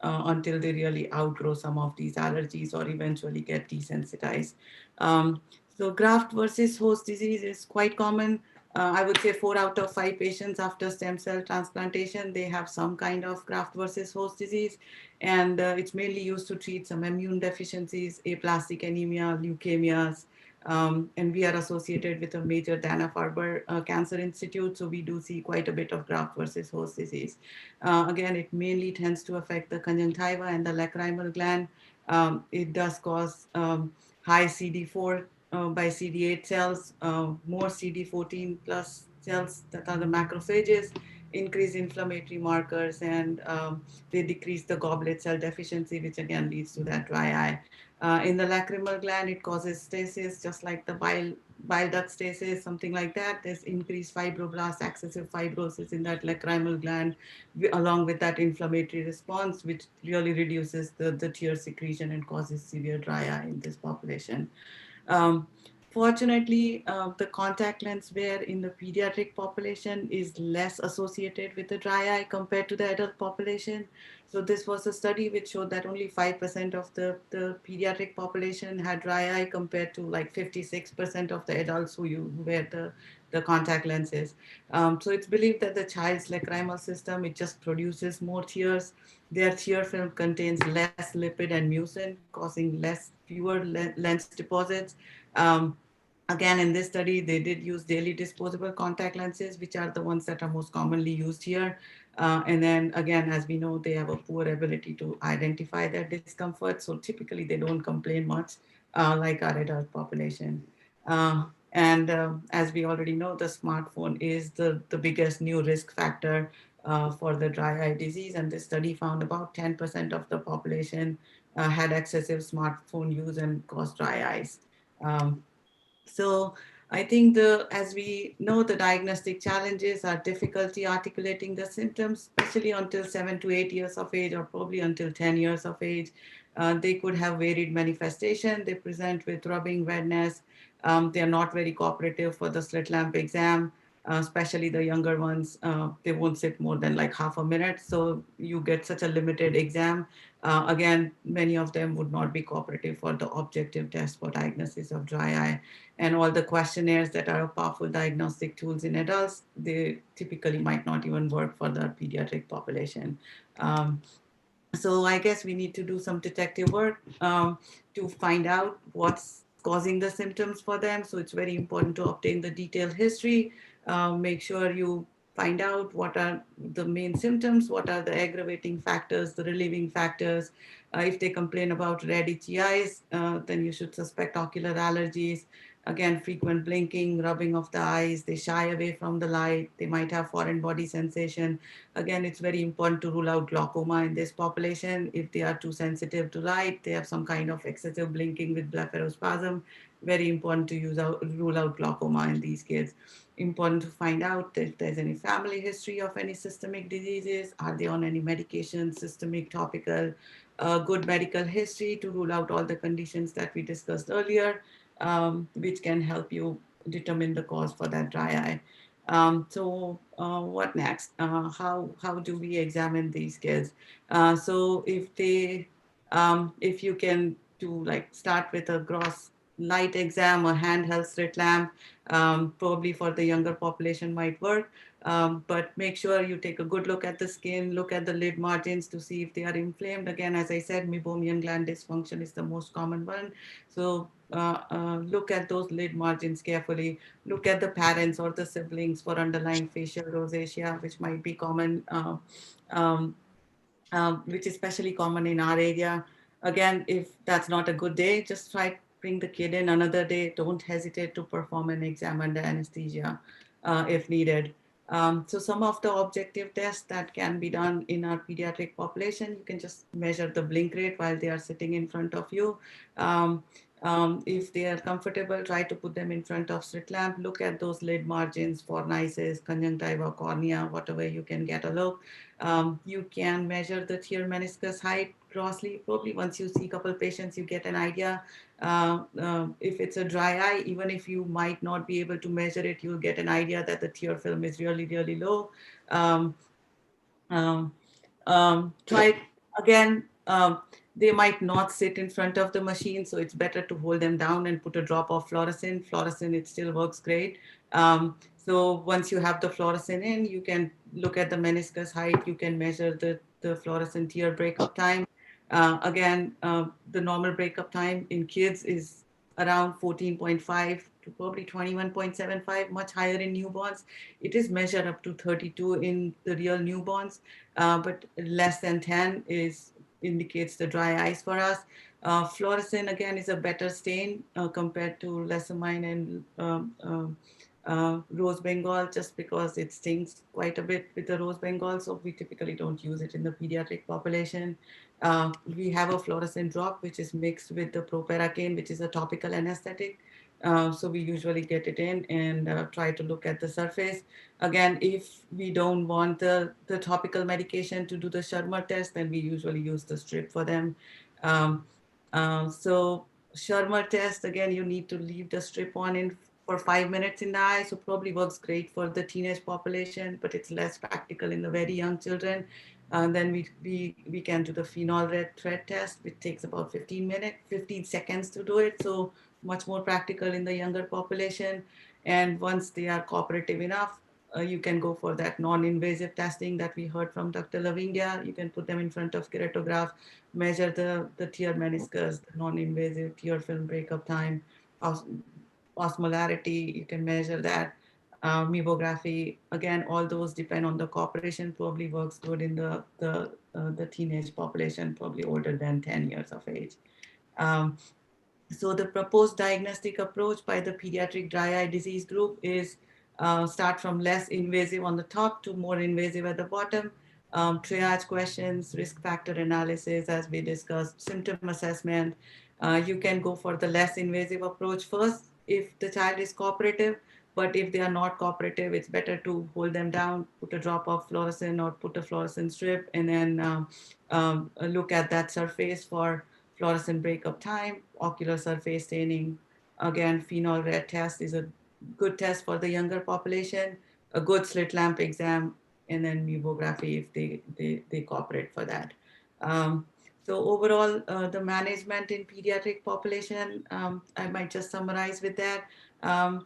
until they really outgrow some of these allergies or eventually get desensitized. Um, so graft versus host disease is quite common. I would say 4 out of 5 patients after stem cell transplantation, they have some kind of graft versus host disease. And it's mainly used to treat some immune deficiencies, aplastic anemia, leukemias. And we are associated with a major Dana-Farber Cancer Institute, so we do see quite a bit of graft versus host disease. Again, it mainly tends to affect the conjunctiva and the lacrimal gland. It does cause high CD4 by CD8 cells, more CD14 plus cells that are the macrophages, increase inflammatory markers, and they decrease the goblet cell deficiency, which again leads to that dry eye. In the lacrimal gland, it causes stasis, just like the bile duct stasis, something like that. There's increased fibroblast, excessive fibrosis in that lacrimal gland, along with that inflammatory response, which really reduces the tear secretion and causes severe dry eye in this population. Um, Fortunately, the contact lens wear in the pediatric population is less associated with the dry eye compared to the adult population. So this was a study which showed that only 5% of the pediatric population had dry eye compared to like 56% of the adults who wear the contact lenses. So it's believed that the child's lacrimal system, it just produces more tears. Their tear film contains less lipid and mucin, causing fewer lens deposits. Um, Again, in this study, they did use daily disposable contact lenses, which are the ones that are most commonly used here. And then again, as we know, they have a poor ability to identify their discomfort. So typically they don't complain much like our adult population. And as we already know, the smartphone is the biggest new risk factor for the dry eye disease. And this study found about 10% of the population had excessive smartphone use and caused dry eyes. Um, so I think as we know, the diagnostic challenges are difficulty articulating the symptoms, especially until 7 to 8 years of age, or probably until 10 years of age. They could have varied manifestation. They present with rubbing, redness. They are not very cooperative for the slit lamp exam, especially the younger ones. They won't sit more than like half a minute. So you get such a limited exam. Again, many of them would not be cooperative for the objective test for diagnosis of dry eye. And all the questionnaires that are powerful diagnostic tools in adults, they typically might not even work for the pediatric population. Um, so I guess we need to do some detective work to find out what's causing the symptoms for them. So it's very important to obtain the detailed history, make sure you find out what are the main symptoms, what are the aggravating factors, the relieving factors. If they complain about red itchy eyes, then you should suspect ocular allergies. Again, frequent blinking, rubbing of the eyes, they shy away from the light, they might have foreign body sensation. Again, it's very important to rule out glaucoma in this population. If they are too sensitive to light, they have some kind of excessive blinking with blepharospasm, very important to rule out glaucoma in these kids. Important to find out if there's any family history of any systemic diseases, are they on any medication, systemic, topical, good medical history to rule out all the conditions that we discussed earlier, which can help you determine the cause for that dry eye. What next? How do we examine these kids? So if you can do like start with a gross light exam or handheld slit lamp, probably for the younger population might work. But make sure you take a good look at the skin, look at the lid margins to see if they are inflamed. Again, as I said, meibomian gland dysfunction is the most common one. So look at those lid margins carefully. Look at the parents or the siblings for underlying facial rosacea, which might be common, um, which is especially common in our area. Again, if that's not a good day, just try bring the kid in another day. Don't hesitate to perform an exam under anesthesia if needed. So some of the objective tests that can be done in our pediatric population, you can just measure the blink rate while they are sitting in front of you. Um, if they are comfortable, try to put them in front of slit lamp. Look at those lid margins, fornices, conjunctiva, cornea, whatever you can get a look. You can measure the tear meniscus height grossly. Probably once you see a couple patients, you get an idea. If it's a dry eye, even if you might not be able to measure it, you'll get an idea that the tear film is really, really low. Um, um, try again. They might not sit in front of the machine, so it's better to hold them down and put a drop of fluorescent. Fluorescent, it still works great. So once you have the fluorescent in, you can look at the meniscus height. You can measure the fluorescent tear breakup time. The normal breakup time in kids is around 14.5 to probably 21.75, much higher in newborns. It is measured up to 32 in the real newborns, but less than 10 indicates the dry eyes for us. Fluorescent again is a better stain compared to lesamine and rose bengal, just because it stings quite a bit with the rose bengal. So we typically don't use it in the pediatric population. We have a fluorescent drop which is mixed with the proparacaine, which is a topical anesthetic. So we usually get it in and try to look at the surface. Again, if we don't want the topical medication to do the Shermer test, then we usually use the strip for them. Um, so Shermer test, again, you need to leave the strip on in for 5 minutes in the eye. So probably works great for the teenage population, but it's less practical in the very young children. And then we can do the phenol red thread test, which takes about 15 seconds to do it. So much more practical in the younger population. And once they are cooperative enough, you can go for that non-invasive testing that we heard from Dr. Lavindia. You can put them in front of keratograph, measure the tear meniscus, the non-invasive tear film breakup time, os- osmolarity, you can measure that. Mebography, again, all those depend on the cooperation. Probably works good in the teenage population, probably older than 10 years of age. Um, so the proposed diagnostic approach by the pediatric dry eye disease group is start from less invasive on the top to more invasive at the bottom. Triage questions, risk factor analysis, as we discussed, symptom assessment. You can go for the less invasive approach first if the child is cooperative, but if they are not cooperative, it's better to hold them down, put a drop of fluorescent or put a fluorescent strip, and then look at that surface for fluorescent breakup time, ocular surface staining. Again, phenol red test is a good test for the younger population, a good slit lamp exam, and then mevography if they cooperate for that. So overall, the management in pediatric population, I might just summarize with that. Um,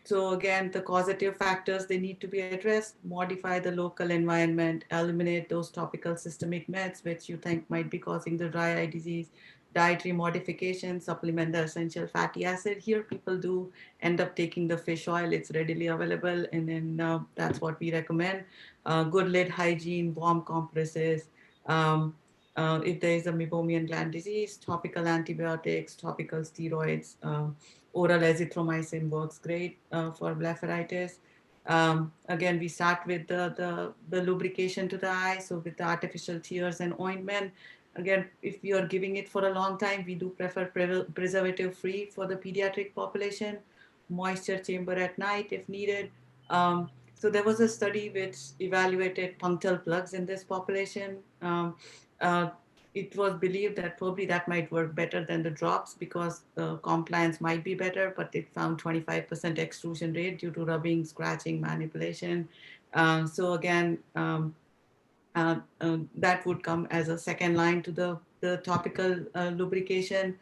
so again, the causative factors, they need to be addressed, modify the local environment, eliminate those topical systemic meds, which you think might be causing the dry eye disease, dietary modification, supplement the essential fatty acid. Here, people do end up taking the fish oil. It's readily available. And then that's what we recommend. Good lid hygiene, warm compresses. If there is a meibomian gland disease, topical antibiotics, topical steroids, oral azithromycin works great for blepharitis. Again, we start with the lubrication to the eye. So with the artificial tears and ointment, again, if you are giving it for a long time, we do prefer preservative free for the pediatric population, moisture chamber at night if needed. So there was a study which evaluated punctal plugs in this population. Uh, it was believed that probably that might work better than the drops because the compliance might be better, but it found 25% extrusion rate due to rubbing, scratching, manipulation. So again, that would come as a second line to the topical lubrication.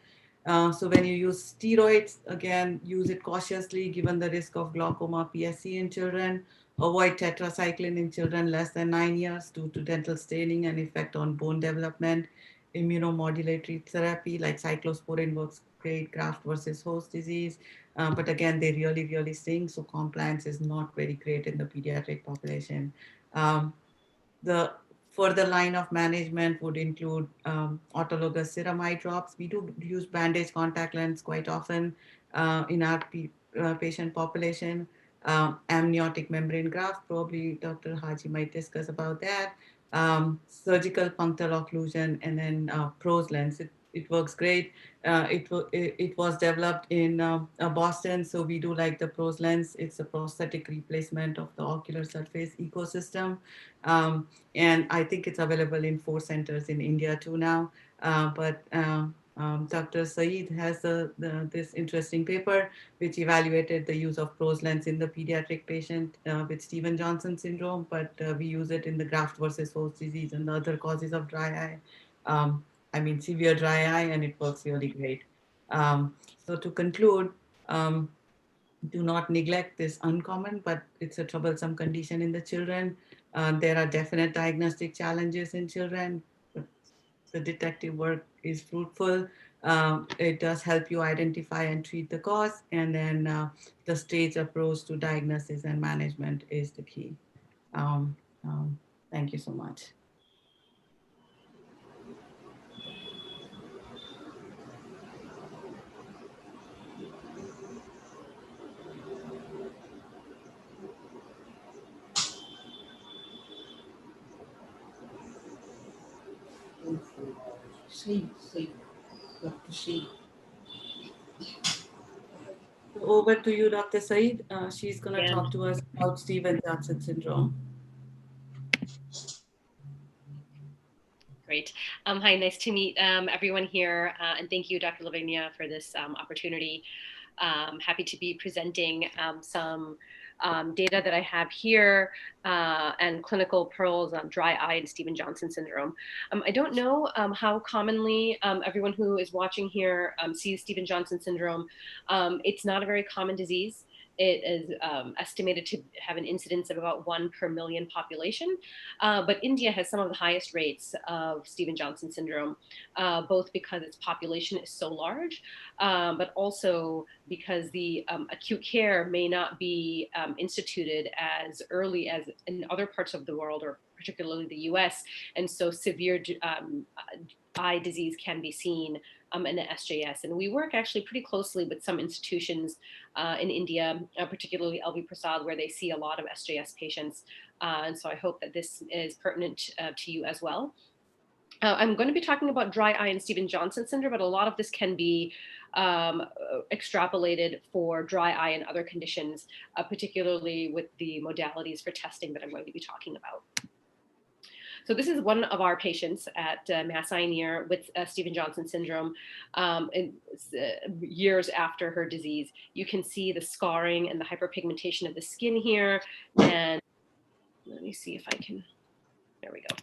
So when you use steroids, again, use it cautiously given the risk of glaucoma, PSC in children. Avoid tetracycline in children less than 9 years due to dental staining and effect on bone development. Immunomodulatory therapy like cyclosporin works great, graft versus host disease. But again, they really, really sting. So compliance is not very great in the pediatric population. The further line of management would include autologous serum eye drops. We do use bandage contact lens quite often in our patient population. Amniotic membrane graft, probably Dr. Haji might discuss about that. Surgical punctal occlusion, and then PROS lens. It works great. It was developed in Boston, so we do like the PROS lens. It's a prosthetic replacement of the ocular surface ecosystem. And I think it's available in 4 centers in India too now. But Dr. Saeed has this interesting paper which evaluated the use of PROS lens in the pediatric patient with Stevens-Johnson syndrome, but we use it in the graft versus host disease and the other causes of dry eye. I mean, severe dry eye, and it works really great. So to conclude, do not neglect this uncommon, but it's a troublesome condition in the children. There are definite diagnostic challenges in children, but the detective work is fruitful. It does help you identify and treat the cause, and then the stage approach to diagnosis and management is the key. Um, Thank you so much. See, Dr. See. Over to you, Dr. Saeed. She's going to Yeah. talk to us about Stevens-Johnson syndrome. Great. Hi, nice to meet everyone here. And thank you, Dr. Lavinia, for this opportunity. Happy to be presenting some data that I have here and clinical pearls on dry eye and Stevens-Johnson syndrome. I don't know how commonly everyone who is watching here sees Stevens-Johnson syndrome. It's not a very common disease. It is estimated to have an incidence of about 1 per million population. But India has some of the highest rates of Stevens-Johnson syndrome, both because its population is so large, but also because the acute care may not be instituted as early as in other parts of the world, or particularly the US. And so severe eye disease can be seen in the SJS. And we work actually pretty closely with some institutions in India, particularly LV Prasad, where they see a lot of SJS patients. And so I hope that this is pertinent to you as well. I'm going to be talking about dry eye and Stevens-Johnson syndrome, but a lot of this can be extrapolated for dry eye and other conditions, particularly with the modalities for testing that I'm going to be talking about. So this is one of our patients at Mass Eye and Ear with Stevens-Johnson syndrome years after her disease. You can see the scarring and the hyperpigmentation of the skin here. And let me see if I can, there we go.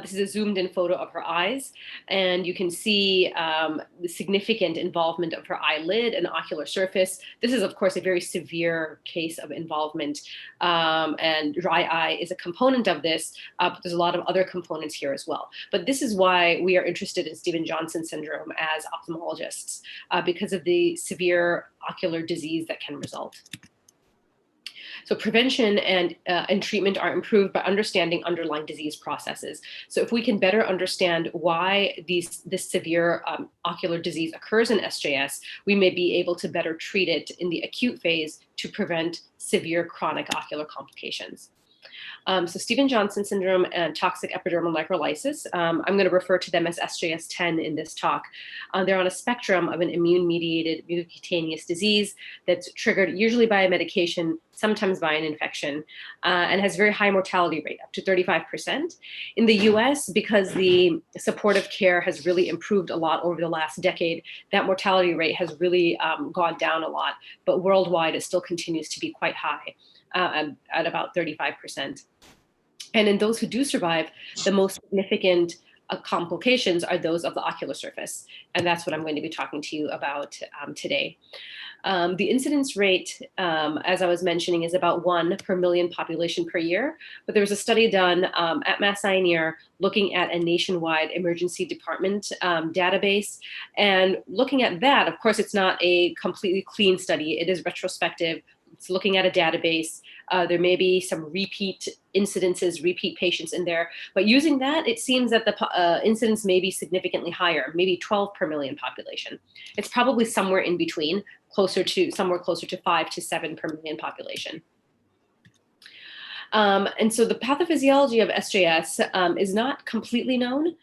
This is a zoomed in photo of her eyes, and you can see the significant involvement of her eyelid and ocular surface. This is, of course, a very severe case of involvement, and dry eye is a component of this, but there's a lot of other components here as well. But this is why we are interested in Stevens-Johnson syndrome as ophthalmologists, because of the severe ocular disease that can result. So prevention and treatment are improved by understanding underlying disease processes. So if we can better understand why this severe ocular disease occurs in SJS, we may be able to better treat it in the acute phase to prevent severe chronic ocular complications. So Stevens-Johnson syndrome and toxic epidermal necrolysis, I'm going to refer to them as SJS-10 in this talk. They're on a spectrum of an immune-mediated mucocutaneous disease that's triggered usually by a medication, sometimes by an infection, and has very high mortality rate, up to 35%. In the US, because the supportive care has really improved a lot over the last decade, that mortality rate has really gone down a lot, but worldwide it still continues to be quite high. At about 35%. And in those who do survive, the most significant complications are those of the ocular surface. And that's what I'm going to be talking to you about today. The incidence rate, as I was mentioning, is about 1 per million population per year. But there was a study done at Mass Eye and Ear looking at a nationwide emergency department database. And looking at that, of course, it's not a completely clean study. It is retrospective. It's looking at a database. There may be some repeat incidences, repeat patients in there. But using that, it seems that the incidence may be significantly higher, maybe 12 per million population. It's probably somewhere in between, somewhere closer to 5 to 7 per million population. And so the pathophysiology of SJS is not completely known.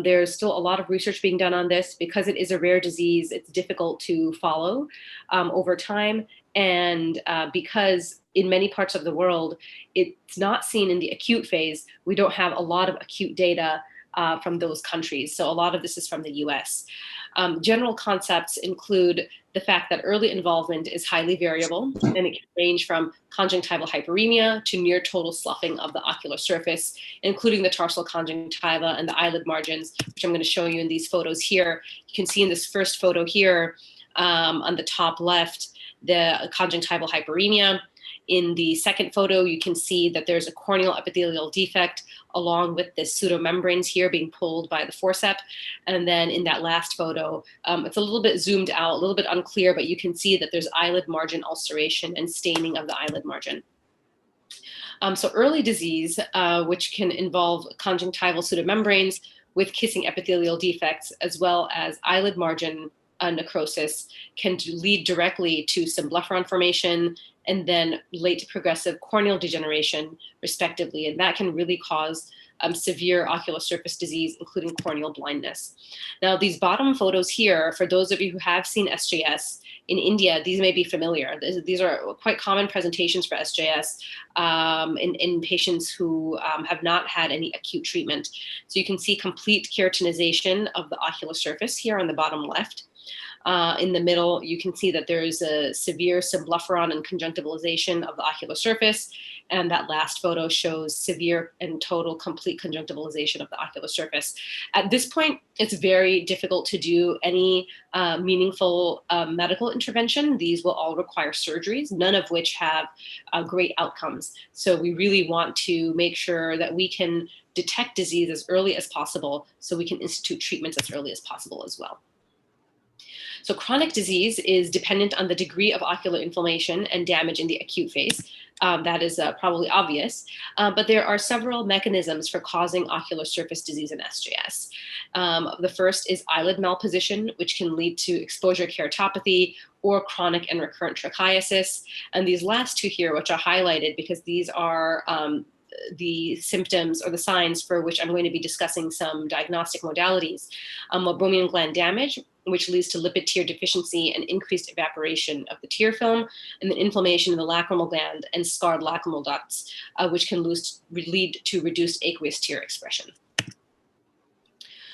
There's still a lot of research being done on this. Because it is a rare disease, it's difficult to follow over time. And because in many parts of the world, it's not seen in the acute phase, we don't have a lot of acute data from those countries. So a lot of this is from the US. General concepts include the fact that early involvement is highly variable, and it can range from conjunctival hyperemia to near total sloughing of the ocular surface, including the tarsal conjunctiva and the eyelid margins, which I'm going to show you in these photos here. You can see in this first photo here on the top left, the conjunctival hyperemia. In the second photo, you can see that there's a corneal epithelial defect along with the pseudomembranes here being pulled by the forceps. And then in that last photo, it's a little bit zoomed out, a little bit unclear, but you can see that there's eyelid margin ulceration and staining of the eyelid margin. So early disease, which can involve conjunctival pseudomembranes with kissing epithelial defects, as well as eyelid margin necrosis, can lead directly to symblepharon formation and then late progressive corneal degeneration, respectively. And that can really cause severe ocular surface disease, including corneal blindness. Now, these bottom photos here, for those of you who have seen SJS in India, these may be familiar. These are quite common presentations for SJS in patients who have not had any acute treatment. So you can see complete keratinization of the ocular surface here on the bottom left. In the middle, you can see that there is a severe symblepharon and conjunctivalization of the ocular surface. And that last photo shows severe and total complete conjunctivalization of the ocular surface. At this point, it's very difficult to do any meaningful medical intervention. These will all require surgeries, none of which have great outcomes. So we really want to make sure that we can detect disease as early as possible so we can institute treatments as early as possible as well. So chronic disease is dependent on the degree of ocular inflammation and damage in the acute phase. That is probably obvious, but there are several mechanisms for causing ocular surface disease in SJS. The first is eyelid malposition, which can lead to exposure keratopathy or chronic and recurrent trichiasis. And these last two here, which are highlighted because these are the symptoms or the signs for which I'm going to be discussing some diagnostic modalities. Meibomian gland damage, which leads to lipid tear deficiency and increased evaporation of the tear film, and then inflammation in the lacrimal gland and scarred lacrimal ducts, which can lead to reduced aqueous tear expression.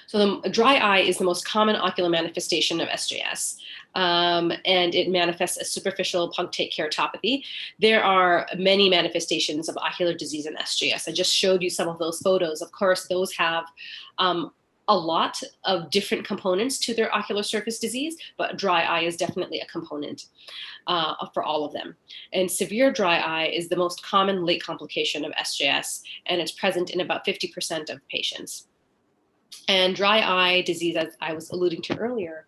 So the dry eye is the most common ocular manifestation of SJS, and it manifests as superficial punctate keratopathy. There are many manifestations of ocular disease in SJS. I just showed you some of those photos. Of course, those have a lot of different components to their ocular surface disease, but dry eye is definitely a component for all of them. And severe dry eye is the most common late complication of SJS, and it's present in about 50% of patients. And dry eye disease, as I was alluding to earlier,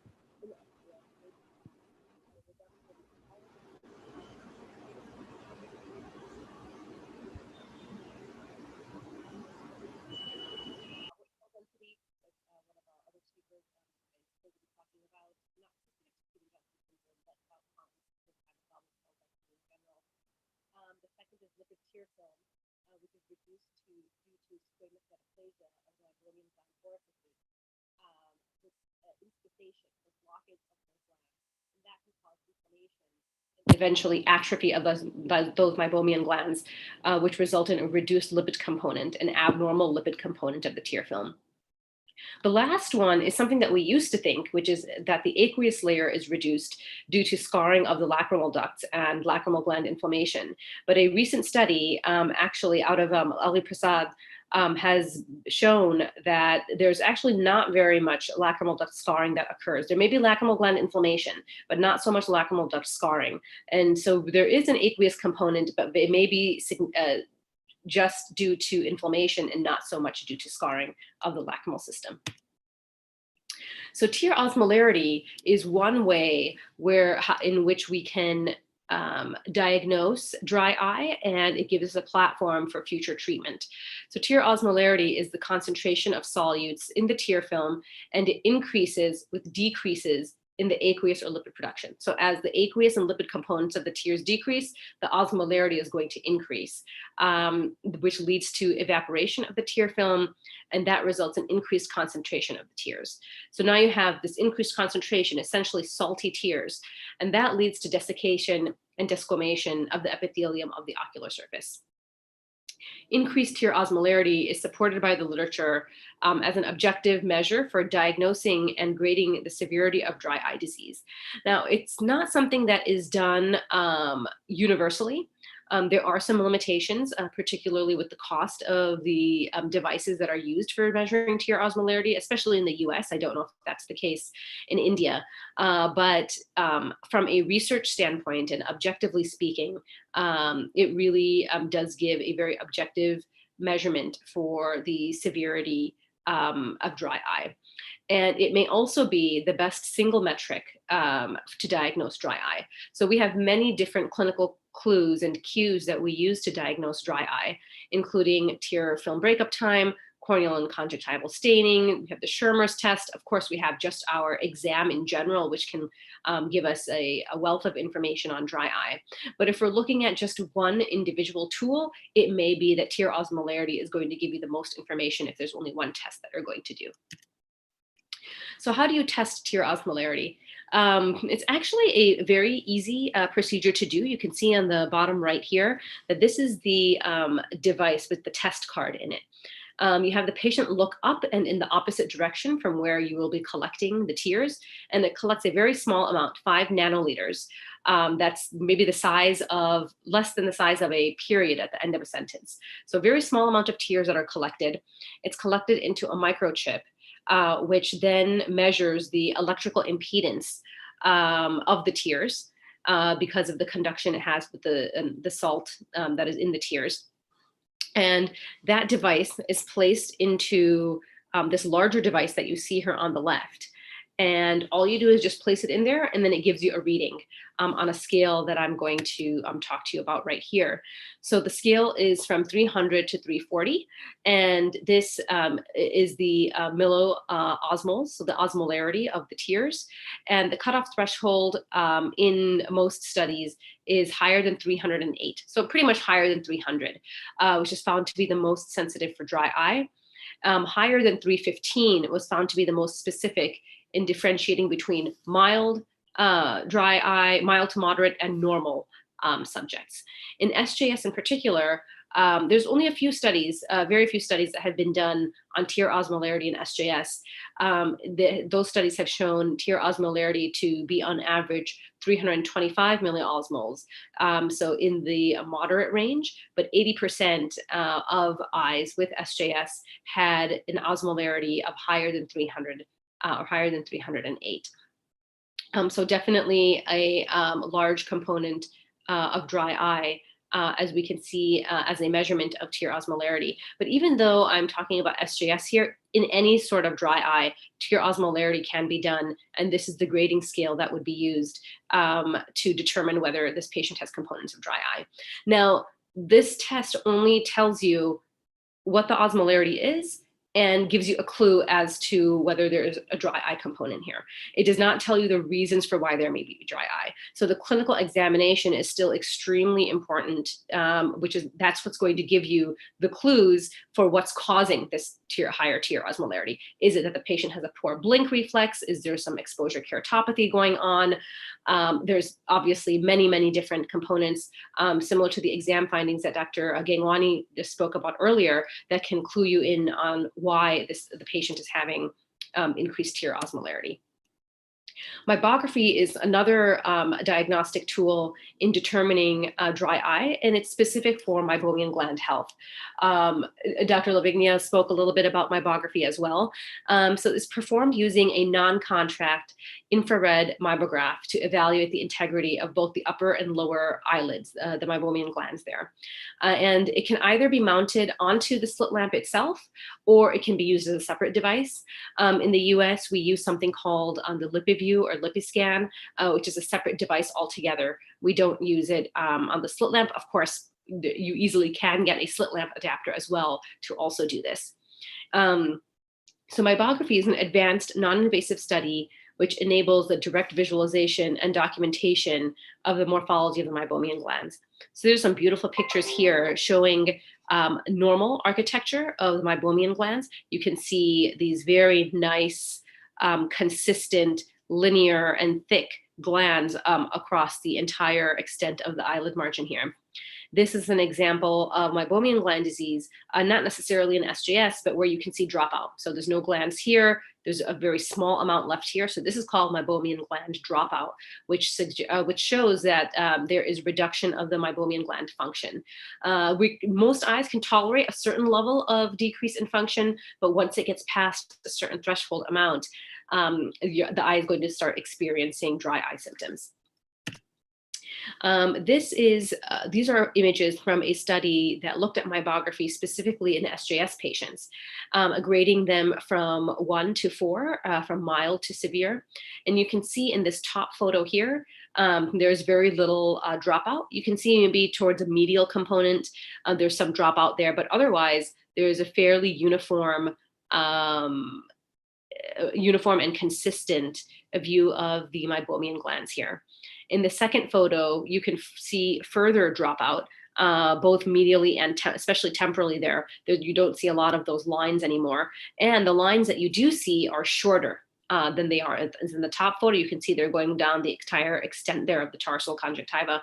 the second is lipid tear film, which is reduced due to squamous metaplasia of meibomian gland orifices. This infestation or blockage of those glands, and that can cause inflammation and eventually atrophy of those meibomian glands, which result in a reduced lipid component, an abnormal lipid component of the tear film. The last one is something that we used to think, which is that the aqueous layer is reduced due to scarring of the lacrimal ducts and lacrimal gland inflammation. But a recent study, actually out of Ali Prasad, has shown that there's actually not very much lacrimal duct scarring that occurs. There may be lacrimal gland inflammation, but not so much lacrimal duct scarring. And so there is an aqueous component, but it may be just due to inflammation and not so much due to scarring of the lacrimal system. So tear osmolarity is one way in which we can diagnose dry eye, and it gives us a platform for future treatment. So tear osmolarity is the concentration of solutes in the tear film, and it increases with decreases in the aqueous or lipid production. So as the aqueous and lipid components of the tears decrease, the osmolarity is going to increase, which leads to evaporation of the tear film, and that results in increased concentration of the tears. So now you have this increased concentration, essentially salty tears, and that leads to desiccation and desquamation of the epithelium of the ocular surface. Increased tear osmolarity is supported by the literature as an objective measure for diagnosing and grading the severity of dry eye disease. Now, it's not something that is done universally. There are some limitations, particularly with the cost of the devices that are used for measuring tear osmolarity, especially in the US. I don't know if that's the case in India. But from a research standpoint and objectively speaking, it really does give a very objective measurement for the severity of dry eye. And it may also be the best single metric to diagnose dry eye. So we have many different clinical clues and cues that we use to diagnose dry eye, including tear film breakup time, corneal and conjunctival staining. We have the Schirmer's test. Of course, we have just our exam in general, which can give us a wealth of information on dry eye. But if we're looking at just one individual tool, it may be that tear osmolarity is going to give you the most information if there's only one test that you're going to do. So how do you test tear osmolarity? It's actually a very easy procedure to do. You can see on the bottom right here that this is the device with the test card in it. You have the patient look up and in the opposite direction from where you will be collecting the tears, and it collects a very small amount, 5 nanoliters. That's maybe the size of, less than the size of a period at the end of a sentence. So a very small amount of tears that are collected. It's collected into a microchip, which then measures the electrical impedance of the tears because of the conduction it has with the salt that is in the tears. And that device is placed into this larger device that you see here on the left. And all you do is just place it in there, and then it gives you a reading on a scale that I'm going to talk to you about right here. So the scale is from 300 to 340, and this is the milli-osmoles, so the osmolarity of the tears. And the cutoff threshold in most studies is higher than 308, so pretty much higher than 300, which is found to be the most sensitive for dry eye. Higher than 315 was found to be the most specific in differentiating between mild dry eye, mild to moderate, and normal subjects. In SJS in particular, there's only a few studies, very few studies that have been done on tear osmolarity in SJS. Those studies have shown tear osmolarity to be on average 325 milliosmoles, so in the moderate range, but 80% of eyes with SJS had an osmolarity of higher than 300 or higher than 308. So definitely a large component of dry eye, as we can see as a measurement of tear osmolarity. But even though I'm talking about SJS here, in any sort of dry eye, tear osmolarity can be done, and this is the grading scale that would be used to determine whether this patient has components of dry eye. Now, this test only tells you what the osmolarity is and gives you a clue as to whether there is a dry eye component here. It does not tell you the reasons for why there may be dry eye. So the clinical examination is still extremely important, that's what's going to give you the clues for what's causing this higher tear osmolarity. Is it that the patient has a poor blink reflex? Is there some exposure keratopathy going on? There's obviously many, many different components similar to the exam findings that Dr. Gangwani just spoke about earlier that can clue you in on why the patient is having increased tear osmolarity. Meibography is another diagnostic tool in determining dry eye, and it's specific for meibomian gland health. Dr. Lavigna spoke a little bit about meibography as well. So it's performed using a non-contract infrared meibograph to evaluate the integrity of both the upper and lower eyelids, the meibomian glands there. And it can either be mounted onto the slit lamp itself, or it can be used as a separate device. In the US, we use something called the LipiView or LipiScan, which is a separate device altogether. We don't use it on the slit lamp. Of course, you easily can get a slit lamp adapter as well to also do this. So meibography is an advanced non-invasive study which enables the direct visualization and documentation of the morphology of the meibomian glands. So there's some beautiful pictures here showing normal architecture of the meibomian glands. You can see these very nice, consistent, linear and thick glands across the entire extent of the eyelid margin here. This is an example of meibomian gland disease, not necessarily in SJS, but where you can see dropout. So there's no glands here. There's a very small amount left here. So this is called meibomian gland dropout, which shows that there is reduction of the meibomian gland function. Most eyes can tolerate a certain level of decrease in function, but once it gets past a certain threshold amount, the eye is going to start experiencing dry eye symptoms. These are images from a study that looked at meibography specifically in SJS patients, grading them from 1 to 4, from mild to severe. And you can see in this top photo here, there's very little dropout. You can see maybe towards a medial component, there's some dropout there, but otherwise there's a fairly uniform and consistent view of the meibomian glands here. In the second photo, you can see further dropout, both medially and especially temporally there. You don't see a lot of those lines anymore. And the lines that you do see are shorter than they are. As in the top photo, you can see they're going down the entire extent there of the tarsal conjunctiva.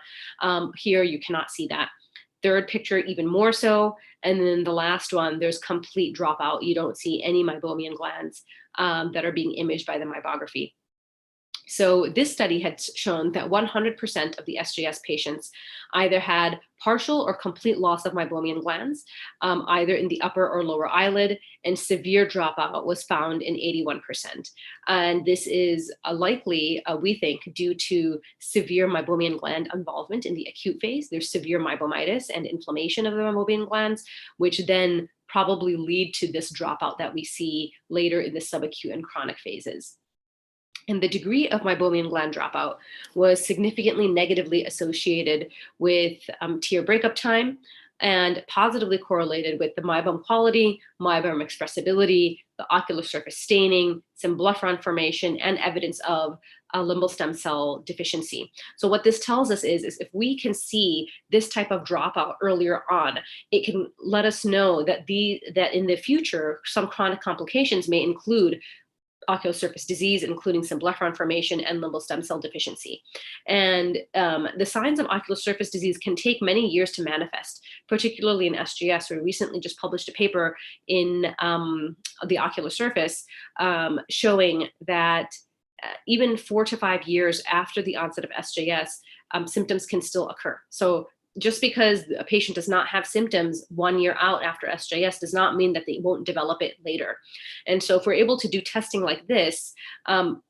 Here, you cannot see that. Third picture, even more so. And then the last one, there's complete dropout. You don't see any meibomian glands that are being imaged by the meibography. So this study had shown that 100% of the SJS patients either had partial or complete loss of meibomian glands, either in the upper or lower eyelid, and severe dropout was found in 81%. And this is likely, we think, due to severe meibomian gland involvement in the acute phase. There's severe meibomitis and inflammation of the meibomian glands, which then probably lead to this dropout that we see later in the subacute and chronic phases. And the degree of meibomian gland dropout was significantly negatively associated with tear breakup time and positively correlated with the meibum quality, meibum expressibility, the ocular surface staining, symblepharon formation, and evidence of limbal stem cell deficiency. So what this tells us is if we can see this type of dropout earlier on, it can let us know that in the future, some chronic complications may include ocular surface disease, including symblepharon formation and limbal stem cell deficiency. And the signs of ocular surface disease can take many years to manifest, particularly in SJS. We recently just published a paper in the ocular surface showing that even 4 to 5 years after the onset of SJS, symptoms can still occur. So just because a patient does not have symptoms 1 year out after SJS does not mean that they won't develop it later. And so if we're able to do testing like this,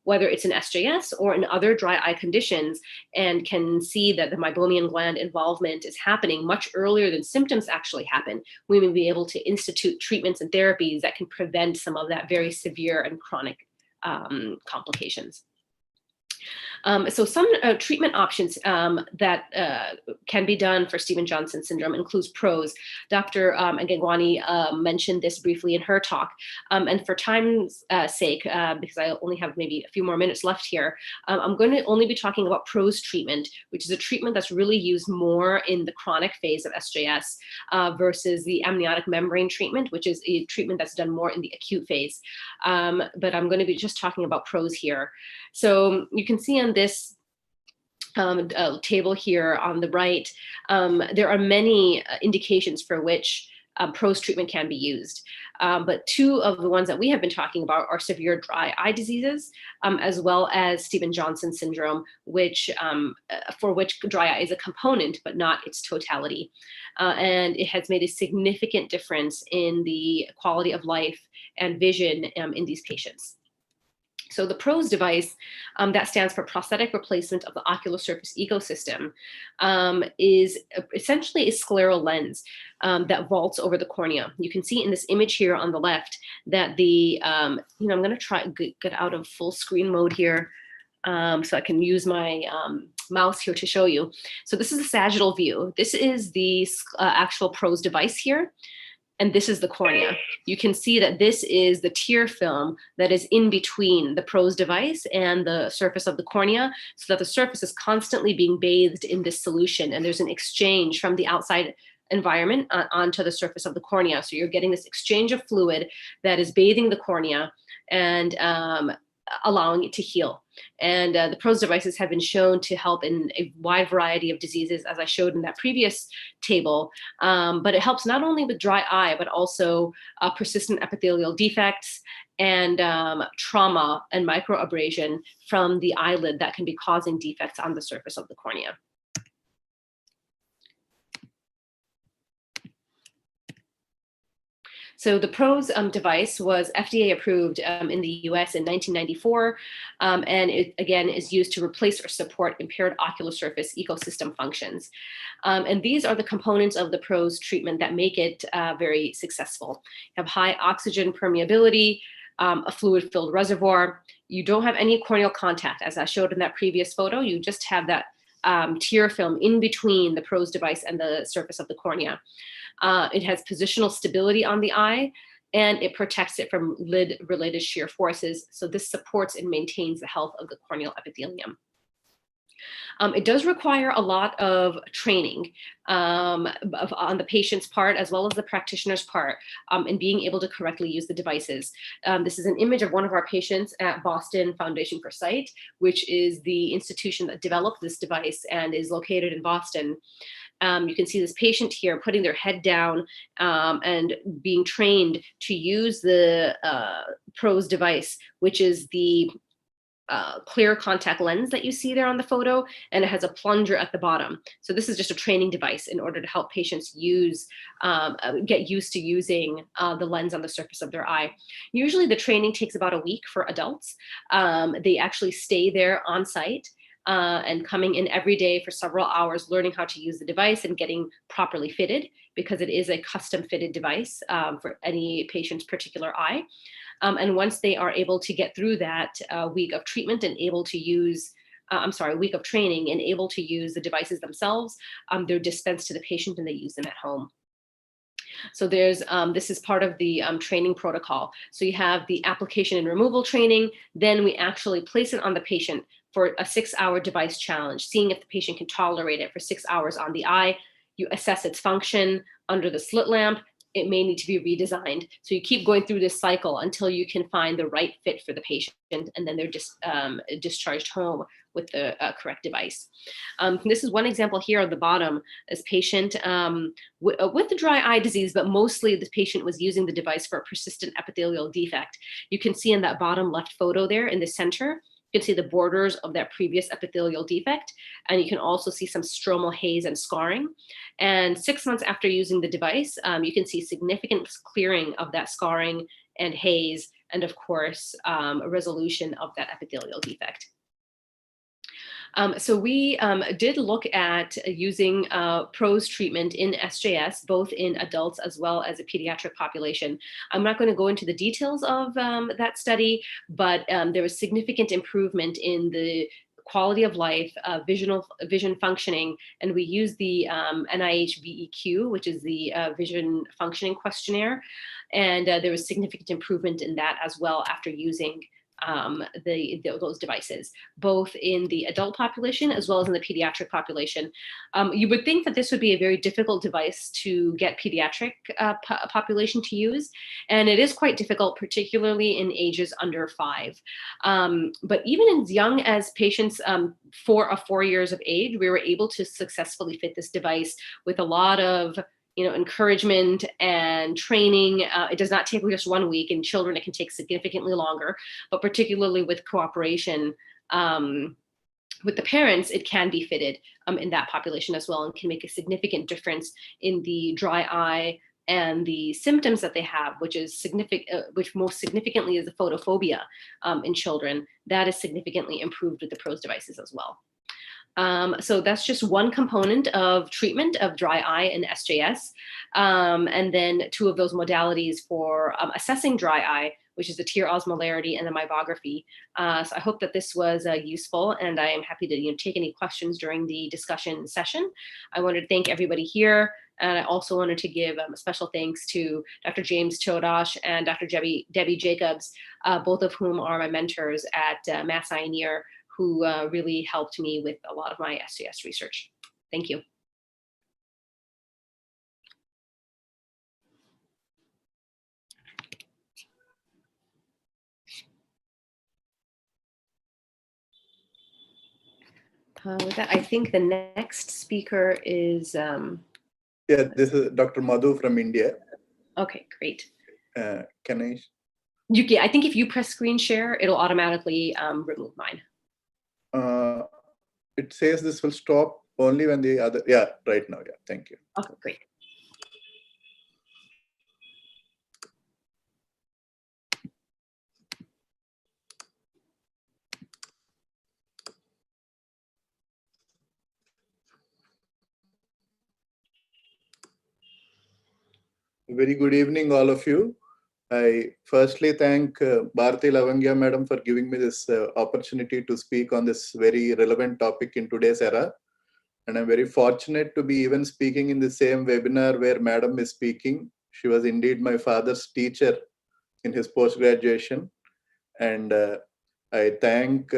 whether it's in SJS or in other dry eye conditions, and can see that the meibomian gland involvement is happening much earlier than symptoms actually happen, we may be able to institute treatments and therapies that can prevent some of that very severe and chronic complications. So some treatment options that can be done for Stevens-Johnson syndrome includes PROS. Dr. Agegwani mentioned this briefly in her talk. And for time's sake, because I only have maybe a few more minutes left here, I'm going to only be talking about PROS treatment, which is a treatment that's really used more in the chronic phase of SJS versus the amniotic membrane treatment, which is a treatment that's done more in the acute phase. But I'm going to be just talking about PROS here. So you can see on this table here on the right, there are many indications for which PROS treatment can be used. But 2 of the ones that we have been talking about are severe dry eye diseases, as well as Stevens-Johnson syndrome, which for which dry eye is a component, but not its totality. And it has made a significant difference in the quality of life and vision in these patients. So the PROS device, that stands for prosthetic replacement of the ocular surface ecosystem, is essentially a scleral lens that vaults over the cornea. You can see in this image here on the left that the, I'm going to try get out of full screen mode here so I can use my mouse here to show you. So this is a sagittal view. This is the actual PROS device here. And this is the cornea. You can see that this is the tear film that is in between the PROS device and the surface of the cornea, so that the surface is constantly being bathed in this solution. And there's an exchange from the outside environment onto the surface of the cornea. So you're getting this exchange of fluid that is bathing the cornea and allowing it to heal. And the PROS devices have been shown to help in a wide variety of diseases, as I showed in that previous table. But it helps not only with dry eye, but also persistent epithelial defects and trauma and microabrasion from the eyelid that can be causing defects on the surface of the cornea. So the PROS device was FDA approved in the US in 1994, and it again is used to replace or support impaired ocular surface ecosystem functions. And these are the components of the PROS treatment that make it very successful. You have high oxygen permeability, a fluid-filled reservoir. You don't have any corneal contact, as I showed in that previous photo. You just have that tear film in between the PROS device and the surface of the cornea. It has positional stability on the eye, and it protects it from lid-related shear forces. So this supports and maintains the health of the corneal epithelium. It does require a lot of training on the patient's part, as well as the practitioner's part, in being able to correctly use the devices. This is an image of one of our patients at Boston Foundation for Sight, which is the institution that developed this device and is located in Boston. You can see this patient here putting their head down and being trained to use the PROS device, which is the clear contact lens that you see there on the photo, and it has a plunger at the bottom. So this is just a training device in order to help patients use, get used to using the lens on the surface of their eye. Usually the training takes about a week for adults. They actually stay there on site and coming in every day for several hours, learning how to use the device and getting properly fitted, because it is a custom fitted device for any patient's particular eye. And once they are able to get through that week of treatment and able to use, week of training and able to use the devices themselves, they're dispensed to the patient and they use them at home. So there's, this is part of the training protocol. So you have the application and removal training, then we actually place it on the patient for a 6-hour device challenge, seeing if the patient can tolerate it for 6 hours on the eye. You assess its function under the slit lamp. It may need to be redesigned. So you keep going through this cycle until you can find the right fit for the patient, and then they're just discharged home with the correct device. This is one example here on the bottom, as patient with the dry eye disease, but mostly the patient was using the device for a persistent epithelial defect. You can see in that bottom left photo there in the center, you can see the borders of that previous epithelial defect, and you can also see some stromal haze and scarring. And 6 months after using the device, you can see significant clearing of that scarring and haze, and of course, a resolution of that epithelial defect. So we did look at using PROS treatment in SJS, both in adults as well as a pediatric population. I'm not going to go into the details of that study, but there was significant improvement in the quality of life, vision functioning, and we used the NIH VEQ, which is the vision functioning questionnaire, and there was significant improvement in that as well after using those devices, both in the adult population as well as in the pediatric population. You would think that this would be a very difficult device to get pediatric population to use, and it is quite difficult, particularly in ages under 5. But even as young as patients 4 years of age, we were able to successfully fit this device with a lot of encouragement and training. It does not take just 1 week. In children, it can take significantly longer, but particularly with cooperation with the parents, it can be fitted in that population as well, and can make a significant difference in the dry eye and the symptoms that they have, which is significant, which most significantly is the photophobia in children. That is significantly improved with the PROS devices as well. So that's just one component of treatment of dry eye and SJS. And then 2 of those modalities for assessing dry eye, which is the tear osmolarity and the meibography. So I hope that this was useful, and I am happy to take any questions during the discussion session. I wanted to thank everybody here, and I also wanted to give a special thanks to Dr. James Chodosh and Dr. Debbie Jacobs, both of whom are my mentors at Mass Eye and Ear, who really helped me with a lot of my SJS research. Thank you. With that, I think the next speaker is... Yeah, this is Dr. Madhu from India. Okay, great. Can I? I think if you press screen share, it'll automatically remove mine. It says this will stop only when the other, yeah, right now, yeah, thank you. Okay, great. Very good evening, all of you. I firstly thank Bharati Lavangya madam for giving me this opportunity to speak on this very relevant topic in today's era. And I'm very fortunate to be even speaking in the same webinar where madam is speaking. She was indeed my father's teacher in his post-graduation. And I thank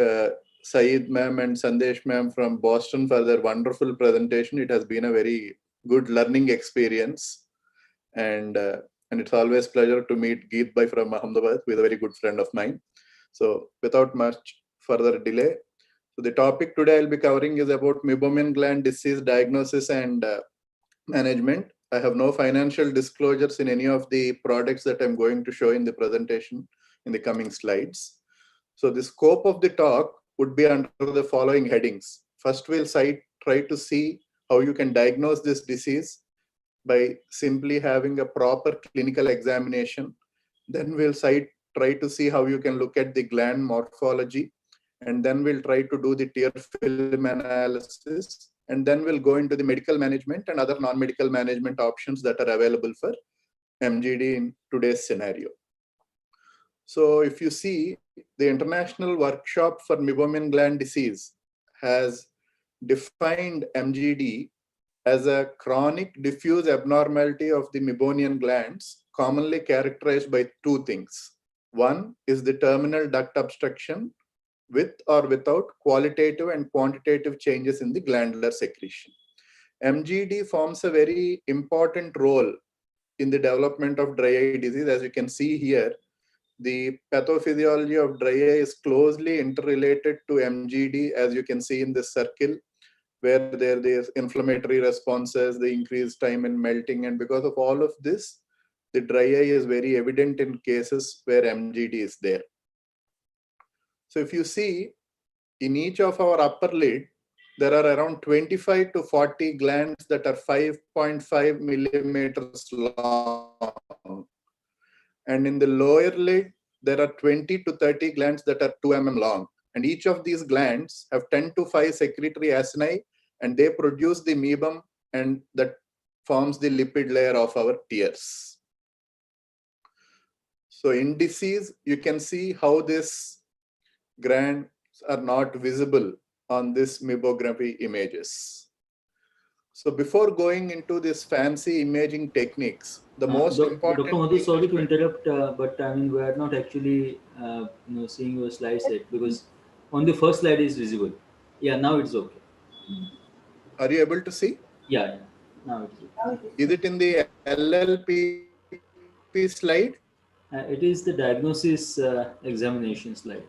Saeed ma'am and Sandesh ma'am from Boston for their wonderful presentation. It has been a very good learning experience. And it's always a pleasure to meet Geet Bhai from Ahmedabad, who is a very good friend of mine. So without much further delay, so the topic today I'll be covering is about meibomian gland disease diagnosis and management. I have no financial disclosures in any of the products that I'm going to show in the presentation in the coming slides. So the scope of the talk would be under the following headings. First, we'll try to see how you can diagnose this disease by simply having a proper clinical examination. Then we'll try to see how you can look at the gland morphology, and then we'll try to do the tear film analysis, and then we'll go into the medical management and other non-medical management options that are available for MGD in today's scenario. So if you see, the International Workshop for Meibomian Gland Disease has defined MGD as a chronic diffuse abnormality of the Meibomian glands, commonly characterized by two things. One is the terminal duct obstruction with or without qualitative and quantitative changes in the glandular secretion. MGD forms a very important role in the development of dry eye disease. As you can see here, the pathophysiology of dry eye is closely interrelated to MGD, as you can see in this circle, where there is inflammatory responses, the increased time in melting, and because of all of this, the dry eye is very evident in cases where MGD is there. So if you see, in each of our upper lid, there are around 25 to 40 glands that are 5.5 millimeters long. And in the lower lid, there are 20 to 30 glands that are 2 mm long. And each of these glands have 10 to 5 secretory acini, and they produce the meibum, and that forms the lipid layer of our tears. So in disease, you can see how these glands are not visible on this meibography images. So before going into this fancy imaging techniques, the most important Dr. Madhu, thing sorry to is interrupt, but I mean, we are not actually seeing your slides yet, because on the first slide is visible. Yeah, now it's okay. are you able to see? Yeah, now it's okay. Is it in the LLPP slide? It is the diagnosis examination slide.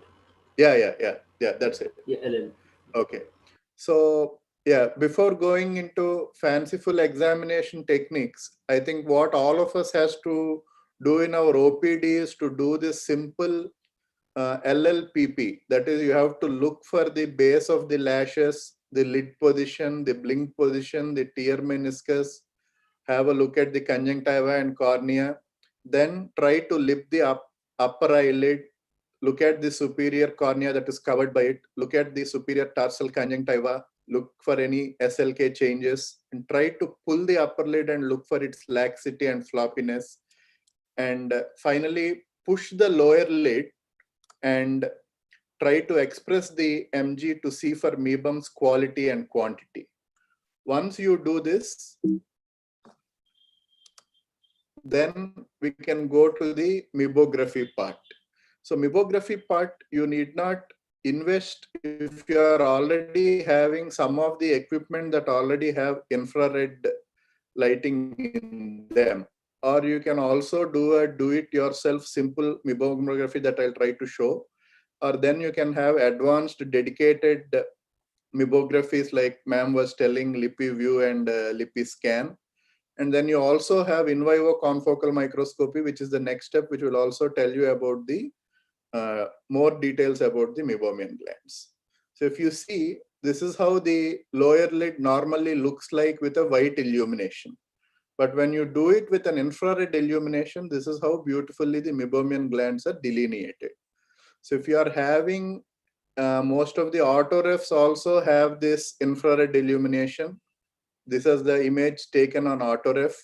Yeah, that's it. Yeah, LL. Okay. So yeah, before going into fanciful examination techniques, I think what all of us has to do in our OPD is to do this simple LLPP. That is, you have to look for the base of the lashes, the lid position, the blink position, the tear meniscus, have a look at the conjunctiva and cornea, then try to lift the upper eyelid, look at the superior cornea that is covered by it, look at the superior tarsal conjunctiva, look for any SLK changes, and try to pull the upper lid and look for its laxity and floppiness. And finally, push the lower lid and try to express the MG to see for meibum's quality and quantity. Once you do this, then we can go to the meibography part. So meibography part, you need not invest if you are already having some of the equipment that already have infrared lighting in them. Or you can also do a do-it-yourself simple meibography that I'll try to show. Or then you can have advanced dedicated meibographies like ma'am was telling, LipiView and LipiScan. And then you also have in vivo confocal microscopy, which is the next step, which will also tell you about the more details about the meibomian glands. So if you see, this is how the lower lid normally looks like with a white illumination. But when you do it with an infrared illumination, this is how beautifully the meibomian glands are delineated. So if you are having, most of the autorefs also have this infrared illumination. This is the image taken on autoref.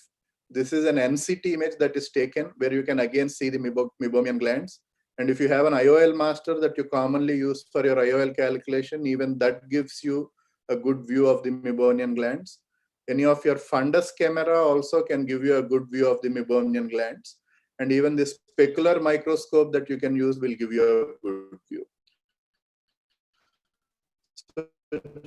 This is an NCT image that is taken where you can again see the meibomian glands. And if you have an IOL master that you commonly use for your IOL calculation, even that gives you a good view of the meibomian glands. Any of your fundus camera also can give you a good view of the meibomian glands. And even the specular microscope that you can use will give you a good view. So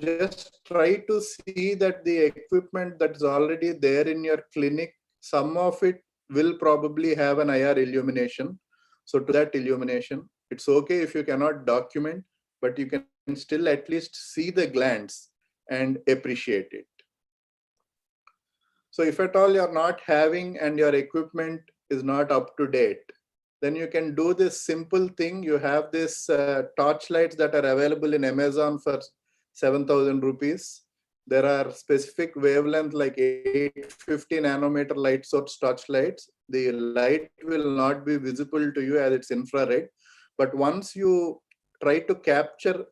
just try to see that the equipment that's already there in your clinic, some of it will probably have an IR illumination. So to that illumination, it's okay if you cannot document, but you can still at least see the glands and appreciate it. So if at all you're not having and your equipment is not up to date, then you can do this simple thing. You have this torchlights that are available in Amazon for 7,000 rupees. There are specific wavelength like 850 nanometer light source torchlights. The light will not be visible to you as it's infrared. But once you try to capture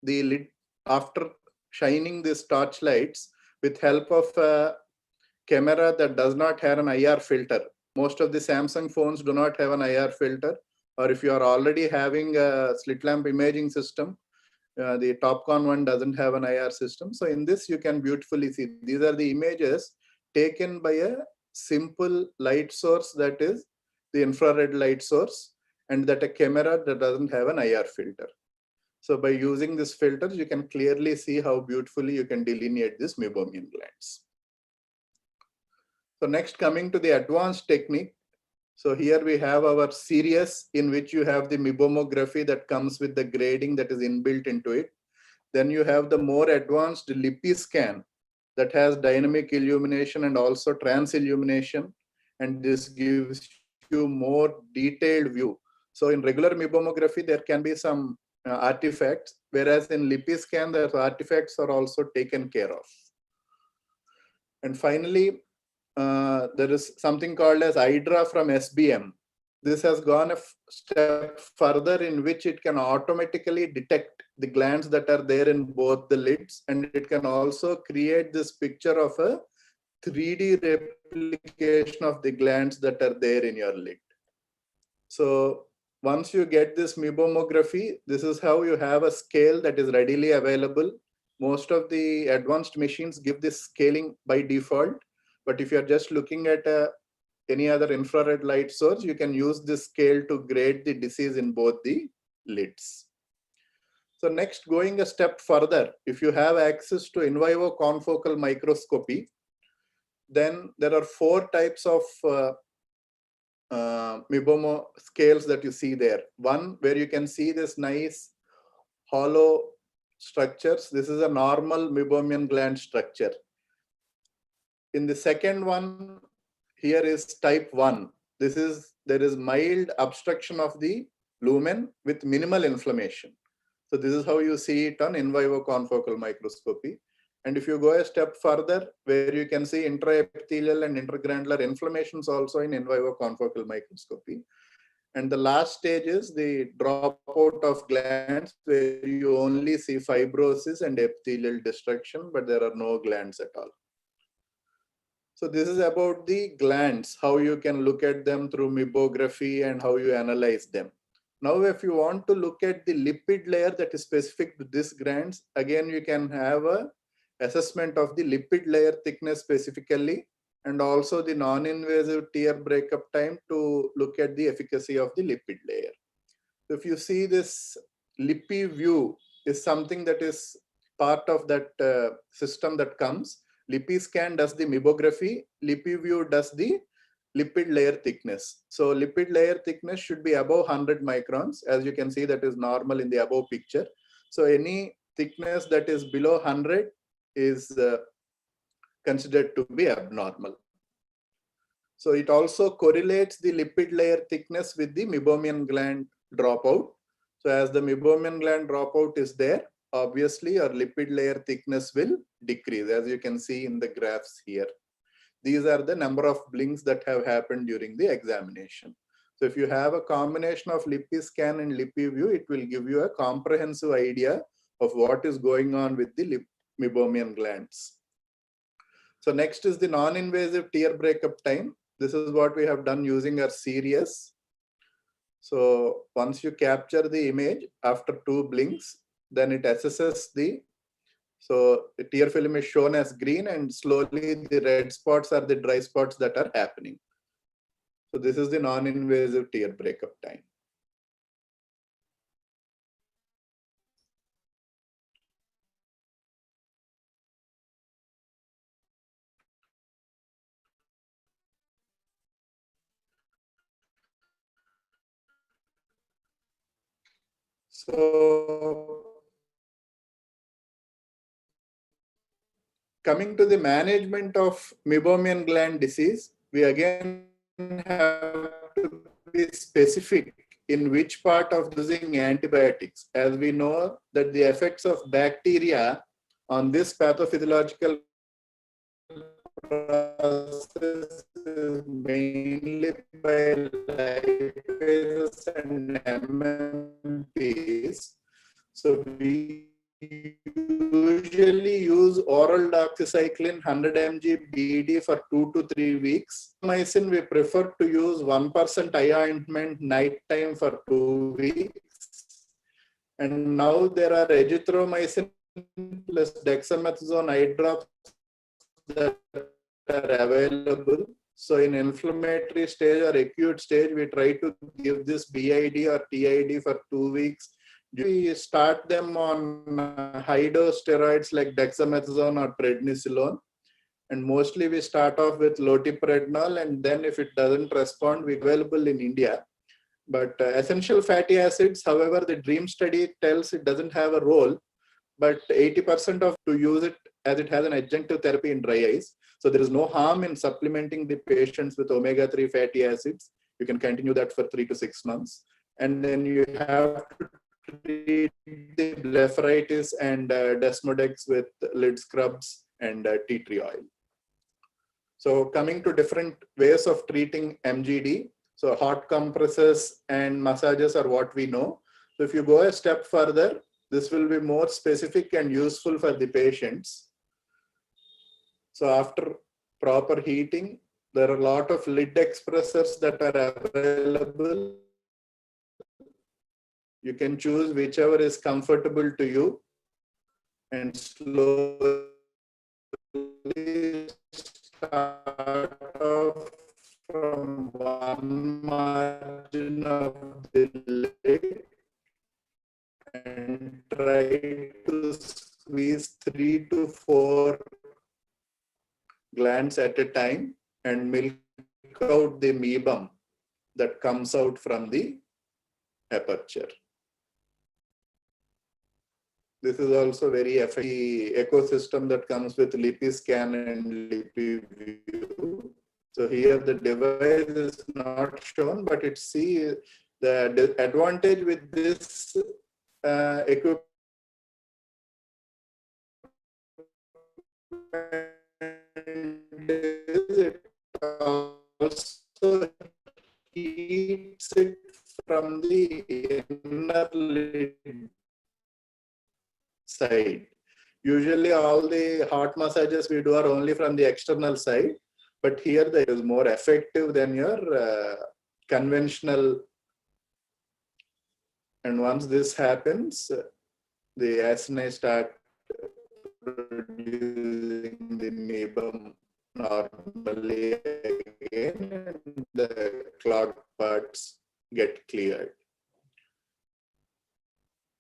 the lid after shining these torchlights with help of a camera that does not have an IR filter. Most of the Samsung phones do not have an IR filter. or if you are already having a slit lamp imaging system, the TopCon one doesn't have an IR system. So in this, you can beautifully see these are the images taken by a simple light source, that is the infrared light source, and that a camera that doesn't have an IR filter. So by using this filters, you can clearly see how beautifully you can delineate this meibomian glands. So next, coming to the advanced technique. So here we have our series in which you have the meibomography that comes with the grading that is inbuilt into it. Then you have the more advanced LIPI scan that has dynamic illumination and also trans illumination. And this gives you more detailed view. So in regular meibomography, there can be some artifacts, whereas in LIPI scan, the artifacts are also taken care of. And finally, there is something called as Hydra from SBM. This has gone a step further in which it can automatically detect the glands that are there in both the lids, and it can also create this picture of a 3D replication of the glands that are there in your lid. So once you get this meibomography, this is how you have a scale that is readily available. Most of the advanced machines give this scaling by default, but if you're just looking at any other infrared light source, you can use this scale to grade the disease in both the lids. So next, going a step further, if you have access to in vivo confocal microscopy, then there are 4 types of meibomo scales that you see there. One where you can see this nice hollow structures. This is a normal meibomian gland structure. In the second one, here is type 1. There is mild obstruction of the lumen with minimal inflammation. So this is how you see it on in vivo confocal microscopy. And if you go a step further, where you can see intraepithelial and intergranular inflammations also in vivo confocal microscopy. And the last stage is the dropout of glands, where you only see fibrosis and epithelial destruction, but there are no glands at all. So this is about the glands, how you can look at them through meibography and how you analyze them. Now, if you want to look at the lipid layer that is specific to these glands, again, you can have a assessment of the lipid layer thickness specifically, and also the non-invasive tear breakup time to look at the efficacy of the lipid layer. So if you see this LIPI view is something that is part of that system that comes. LIPI scan does the meibography, LIPI view does the lipid layer thickness. So lipid layer thickness should be above 100 microns. As you can see, that is normal in the above picture. So any thickness that is below 100 is considered to be abnormal. So it also correlates the lipid layer thickness with the meibomian gland dropout. So as the meibomian gland dropout is there, obviously your lipid layer thickness will decrease, as you can see in the graphs here. These are the number of blinks that have happened during the examination. So if you have a combination of LIPI scan and LIPI view, it will give you a comprehensive idea of what is going on with the meibomian glands. So next is the non-invasive tear breakup time. This is what we have done using our series. So once you capture the image after 2 blinks, then it assesses so the tear film is shown as green, and slowly the red spots are the dry spots that are happening. So this is the non-invasive tear breakup time. So coming to the management of meibomian gland disease, we again have to be specific in which part of using antibiotics, as we know that the effects of bacteria on this pathophysiological process is mainly by lipases and MMPs. So we usually use oral doxycycline 100 mg BD for 2 to 3 weeks. Mycin, we prefer to use 1% eye ointment night time for 2 weeks. And now there are azithromycin plus dexamethasone eye drops that are available. So in inflammatory stage or acute stage, we try to give this BID or TID for 2 weeks. We start them on high dose steroids like dexamethasone or prednisolone. And mostly we start off with loteprednol, and then if it doesn't respond, we're available in India. But essential fatty acids, however, the DREAM study tells it doesn't have a role, but 80% of to use it as it has an adjunctive therapy in dry eyes. So there is no harm in supplementing the patients with omega-3 fatty acids. You can continue that for 3 to 6 months. And then you have to treat the blepharitis and desmodex with lid scrubs and tea tree oil. So coming to different ways of treating MGD. So hot compresses and massages are what we know. So if you go a step further, this will be more specific and useful for the patients. So after proper heating, there are a lot of lid expressors that are available. You can choose whichever is comfortable to you and slowly start off from one margin of the lid and try to squeeze 3 to 4 glands at a time and milk out the mebum that comes out from the aperture. This is also very effective ecosystem that comes with LipiScan and LipiView. So here the device is not shown, but it see the advantage with this equipment is it also heats it from the inner lid side. Usually all the hot massages we do are only from the external side, but here it is more effective than your conventional. And once this happens, the acini start producing the mebum normally again, and the clogged parts get cleared.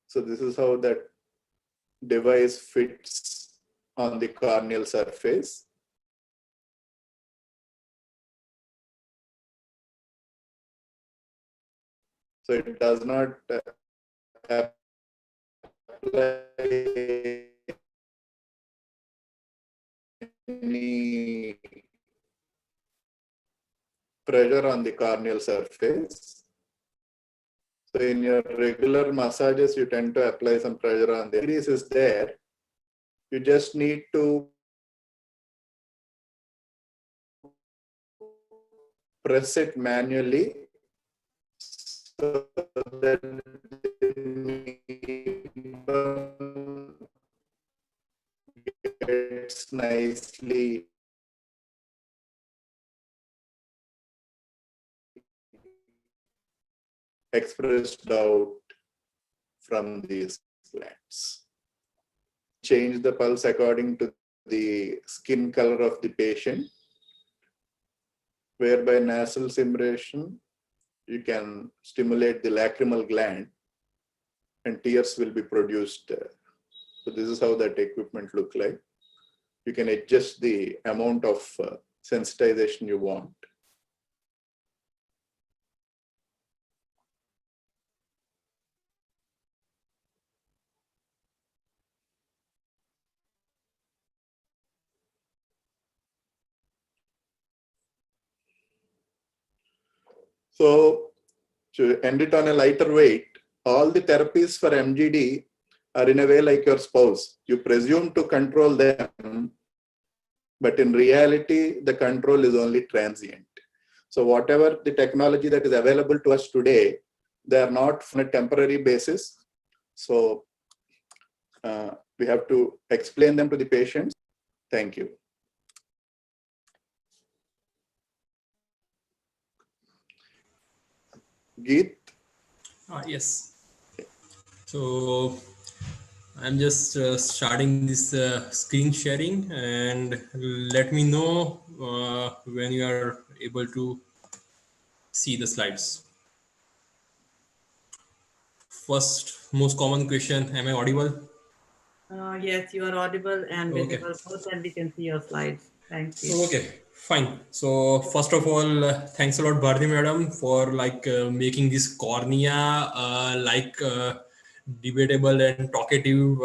So this is how that device fits on the corneal surface. So it does not apply any pressure on the corneal surface. So in your regular massages, you tend to apply some pressure on the crease is there. You just need to press it manually so that it gets nicely expressed out from these glands. Change the pulse according to the skin color of the patient, whereby nasal simulation, you can stimulate the lacrimal gland and tears will be produced. So this is how that equipment look like. You can adjust the amount of sensitization you want. So to end it on a lighter weight, all the therapies for MGD are in a way like your spouse. You presume to control them, but in reality, the control is only transient. So whatever the technology that is available to us today, they are not on a temporary basis. So we have to explain them to the patients. Thank you. Geet? Yes. So I'm just starting this screen sharing, and let me know when you are able to see the slides. First, most common question, am I audible? Yes, you are audible and Okay. visible both, and we can see your slides. Thanks, Keith. Okay, fine. So first of all, thanks a lot, Bharti madam, for making this cornea debatable and talkative.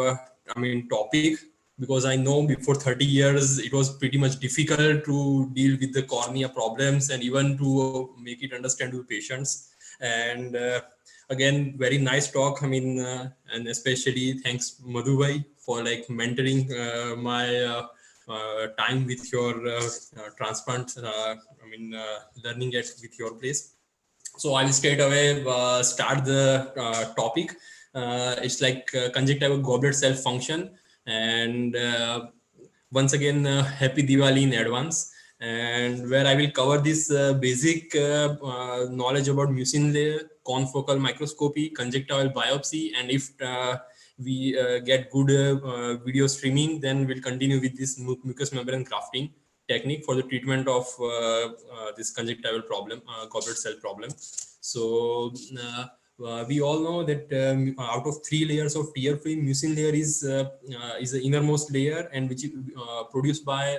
Topic, because I know before 30 years it was pretty much difficult to deal with the cornea problems and even to make it understand to patients. And again, very nice talk. And especially thanks Madhubhai for mentoring my. Time with your transplant, learning it with your place. So I will straight away start the topic. It's conjunctival goblet cell function. And once again, happy Diwali in advance. And where I will cover this basic knowledge about mucin layer, confocal microscopy, conjunctival biopsy, and if we get good video streaming, then we'll continue with this mucous membrane grafting technique for the treatment of this conjunctival problem, goblet cell problem. So we all know that out of 3 layers of tear film, mucin layer is the innermost layer, and which is produced by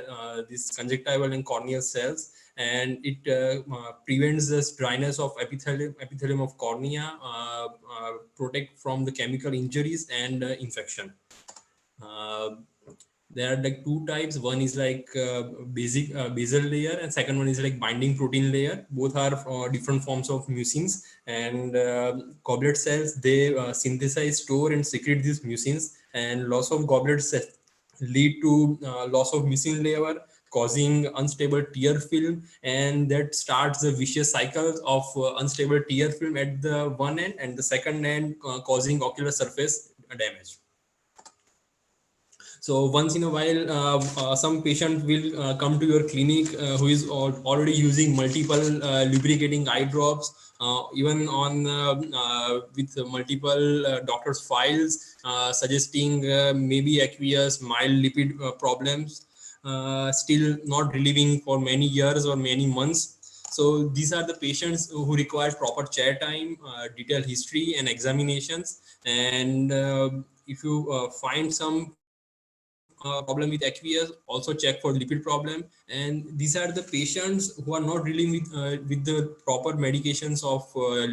this conjunctival and corneal cells, and it prevents this dryness of epithelium of cornea, protect from the chemical injuries and infection. Uh, there are two types. One is basic basal layer, and second one is binding protein layer. Both are different forms of mucins, and goblet cells, they synthesize, store, and secrete these mucins, and loss of goblet cells lead to loss of mucin layer, causing unstable tear film, and that starts the vicious cycle of unstable tear film at the one end, and the second end causing ocular surface damage. So once in a while, some patient will come to your clinic who is already using multiple lubricating eye drops, even on with multiple doctors' files, suggesting maybe aqueous, mild lipid problems, still not relieving for many years or many months. So these are the patients who require proper chair time, detailed history, and examinations. And if you find some problem with aqueous, also check for lipid problem. And these are the patients who are not dealing with the proper medications of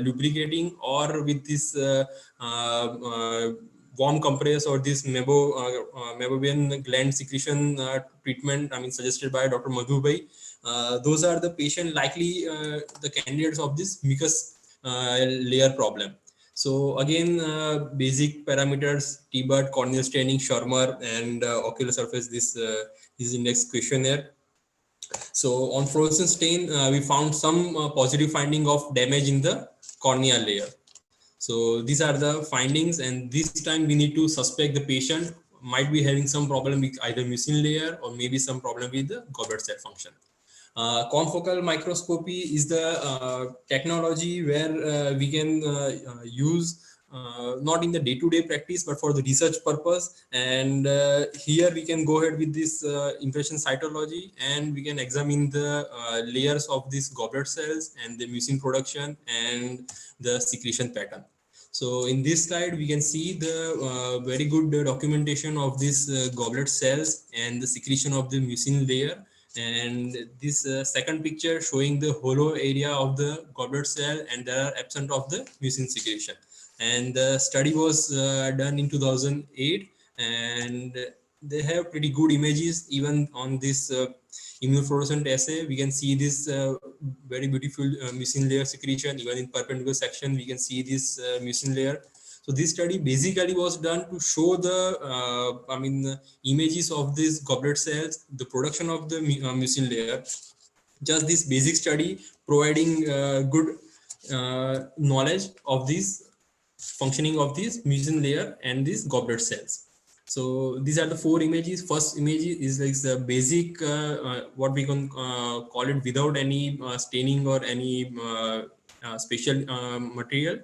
lubricating, or with this warm compress, or this mebobian gland secretion treatment, suggested by Dr. Madhubhai. Those are the patient likely the candidates of this mucus layer problem. So again, basic parameters: T-BUT, corneal staining, Schirmer, and ocular surface. This is the next questionnaire. So on fluorescent stain, we found some positive finding of damage in the corneal layer. So these are the findings, and this time we need to suspect the patient might be having some problem with either mucin layer or maybe some problem with the goblet cell function. Confocal microscopy is the technology where we can use not in the day-to-day practice, but for the research purpose. And here we can go ahead with this impression cytology, and we can examine the layers of these goblet cells and the mucin production and the secretion pattern. So in this slide, we can see the very good documentation of these goblet cells and the secretion of the mucin layer. And this second picture showing the hollow area of the goblet cell, and there are absent of the mucin secretion. And the study was done in 2008, and they have pretty good images. Even on this immunofluorescent assay, we can see this very beautiful mucin layer secretion. Even in perpendicular section, we can see this mucin layer. So this study basically was done to show the images of these goblet cells, the production of the mucin layer. Just this basic study providing good knowledge of this functioning of this mucin layer and these goblet cells. So these are the 4 images. First image is like the basic, what we can call it, without any staining or any special material.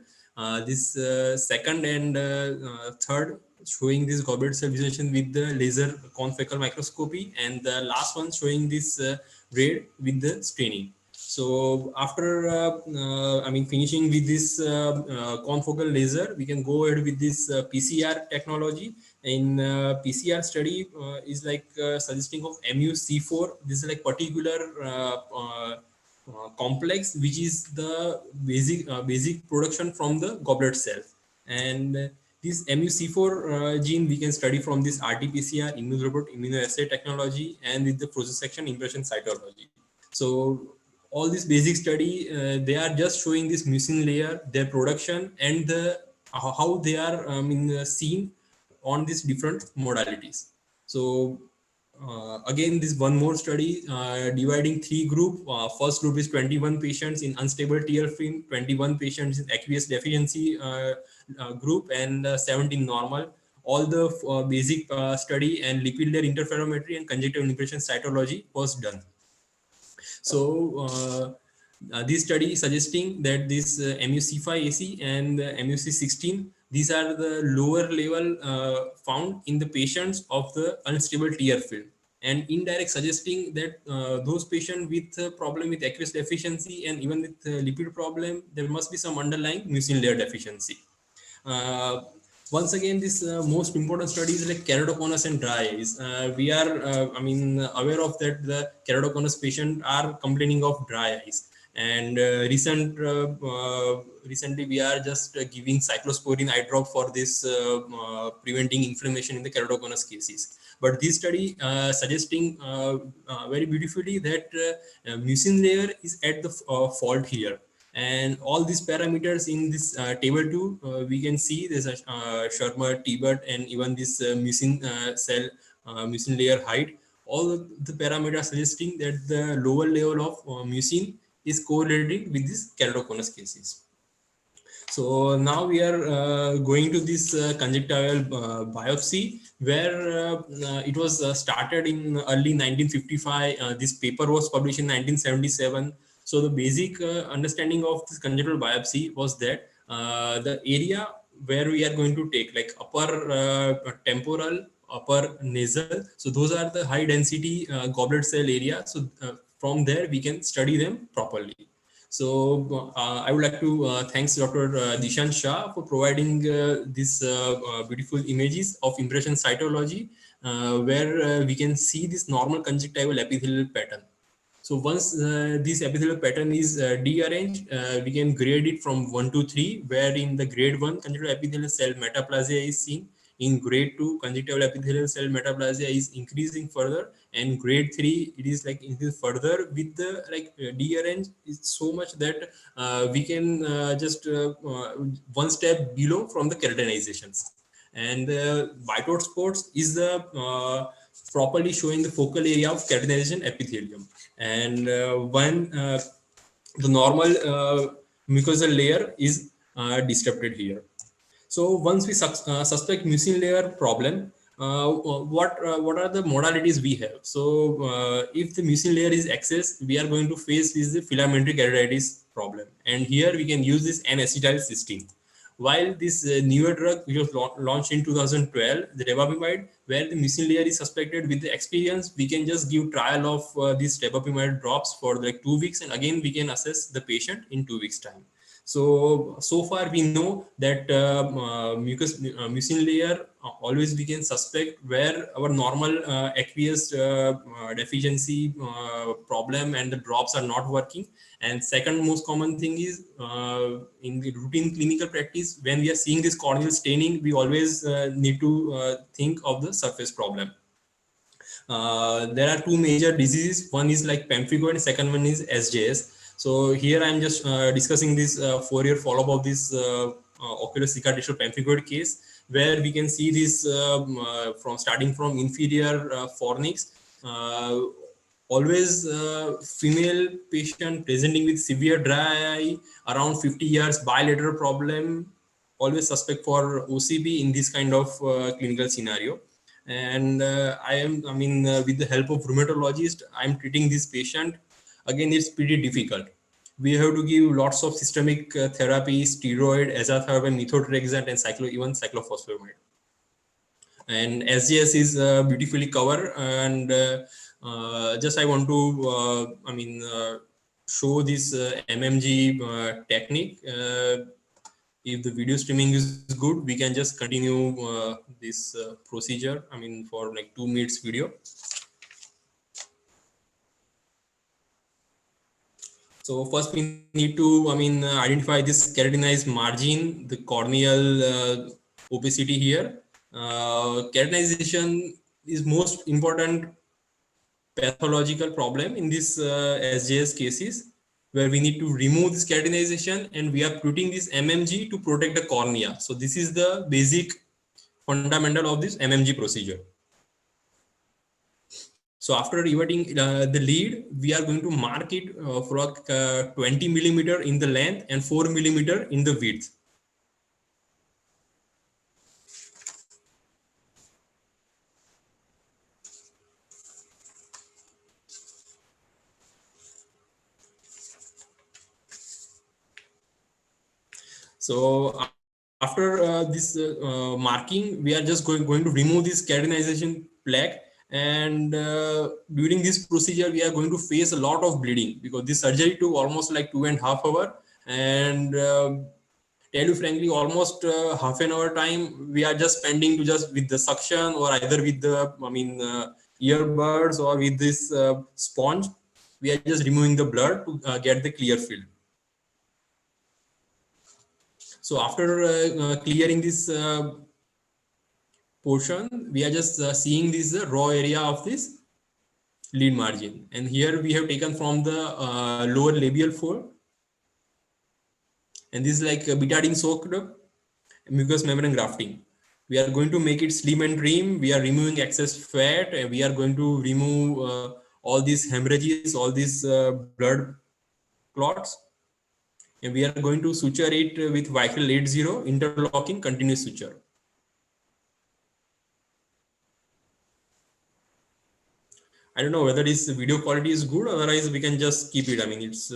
This second and third showing this goblet cell visualization with the laser confocal microscopy, and the last one showing this braid with the staining. So after I mean finishing with this confocal laser, we can go ahead with this PCR technology. In PCR study is like suggesting of MUC4. This is like particular complex which is the basic production from the goblet cell, and this MUC4 gene we can study from this RT-PCR, immunorobot, immunoassay technology, and with the process section impression cytology. So all this basic study, they are just showing this mucin layer, their production, and the how they are seen on these different modalities. So again, this one more study dividing 3 group. First group is 21 patients in unstable TL film, 21 patients in aqueous deficiency group, and 17 normal. All the basic study and lipid layer interferometry and conjunctival impression cytology was done. So this study is suggesting that this MUC5AC and MUC16, these are the lower level found in the patients of the unstable tear film, and indirect suggesting that those patients with problem with aqueous deficiency and even with lipid problem, there must be some underlying mucin layer deficiency. Uh, Once again, this most important studies like keratoconus and dry eyes. We are, aware of that the keratoconus patient are complaining of dry eyes. And recently, we are just giving cyclosporine eye drop for this preventing inflammation in the keratoconus cases. But this study suggesting very beautifully that mucin layer is at the fault here, and all these parameters in this table 2 we can see there's a Shermer, Tibet, and even this mucin cell mucin layer height. All the parameters suggesting that the lower level of mucin is correlated with this keratoconus cases. So now we are going to this conjunctival biopsy, where it was started in early 1955. This paper was published in 1977. So the basic understanding of this conjunctival biopsy was that the area where we are going to take, like upper temporal, upper nasal. So those are the high density goblet cell area. So from there we can study them properly. So I would like to thanks Dr. Dishan Shah for providing these beautiful images of impression cytology, where we can see this normal conjunctival epithelial pattern. So once this epithelial pattern is dearranged, we can grade it from 1 to 3, where in the grade 1 conjunctival epithelial cell metaplasia is seen. In grade 2, conjunctival epithelial cell metaplasia is increasing further, and grade 3 it is like increase further with the dearranged is so much that we can just one step below from the keratinizations. And Whiteout spots is the properly showing the focal area of keratinization epithelium, and when the normal mucosal layer is disrupted here. So once we suspect mucin layer problem, what are the modalities we have? So if the mucin layer is excess, we are going to face is the filamentary keratitis problem, and here we can use this N-acetylcysteine. While this newer drug which was launched in 2012, the revapimide, where the mucin layer is suspected, with the experience, we can just give trial of these revapimide drops for like 2 weeks, and again we can assess the patient in 2 weeks time. So far we know that mucin layer always we can suspect where our normal aqueous deficiency problem and the drops are not working. And second most common thing is in the routine clinical practice, when we are seeing this corneal staining, we always need to think of the surface problem. There are 2 major diseases. One is like pemphigoid, second one is SJS. So here I'm just discussing this 4-year follow-up of this ocular cicatricial pemphigoid case, where we can see this from starting from inferior fornix. Always female patient presenting with severe dry eye, around 50 years, bilateral problem, always suspect for OCB in this kind of clinical scenario. and with the help of rheumatologist, I'm treating this patient. Again, it's pretty difficult. We have to give lots of systemic therapy, steroid, azathioprine, methotrexate, and even cyclophosphamide. And SGS is beautifully covered. And just I want to show this MMG technique. If the video streaming is good, we can just continue this procedure. For like 2 minutes video. So first we need to, identify this keratinized margin, the corneal opacity here. Keratinization is most important pathological problem in this SJS cases, where we need to remove this keratinization, and we are putting this MMG to protect the cornea. So this is the basic fundamental of this MMG procedure. So after everting the lead, we are going to mark it for 20 millimeter in the length and 4 millimeter in the width. So after this marking, we are just going to remove this keratinization plaque. And during this procedure, we are going to face a lot of bleeding, because this surgery took almost like 2.5 hours. And tell you frankly, almost half an hour time we are just spending to just with the suction, or either with the earbuds, or with this sponge. We are just removing the blood to get the clear film. So after clearing this portion, we are just seeing this raw area of this lead margin. And here we have taken from the lower labial fold. And this is like betadine soaked mucous membrane grafting. We are going to make it slim and trim. We are removing excess fat, and we are going to remove all these hemorrhages, all these blood clots. And we are going to suture it with Vicryl 80 interlocking continuous suture. I don't know whether this video quality is good, otherwise we can just keep it. It's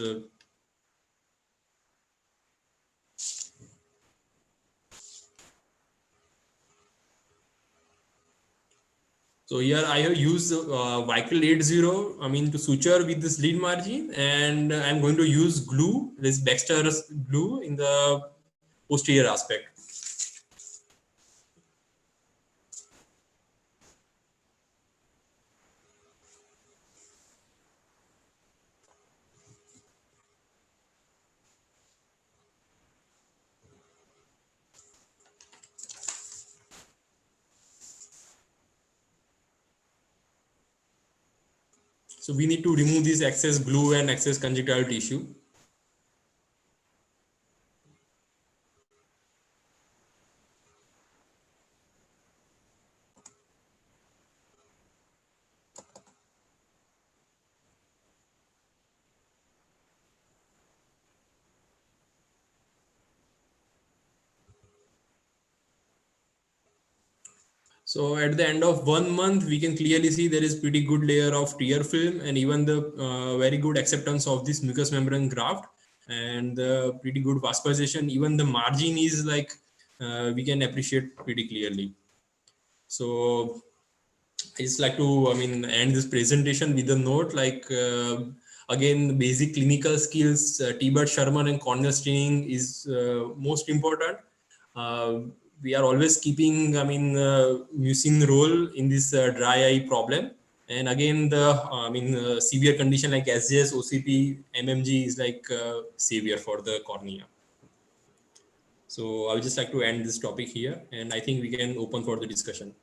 so here I have used Vicryl 80 to suture with this lead margin, and I'm going to use glue, this Baxter's glue, in the posterior aspect. So we need to remove this excess glue and excess conjunctival tissue. So at the end of 1 month, we can clearly see there is pretty good layer of tear film, and even the very good acceptance of this mucous membrane graft, and pretty good vascularization. Even the margin is like we can appreciate pretty clearly. So I just like to, end this presentation with a note like, again, basic clinical skills, T-Bud Sherman and corneal staining is most important. We are always keeping, mucin role in this dry eye problem. And again, the, severe condition like SJS, OCP, MMG is like severe for the cornea. So I would just like to end this topic here, and I think we can open for the discussion.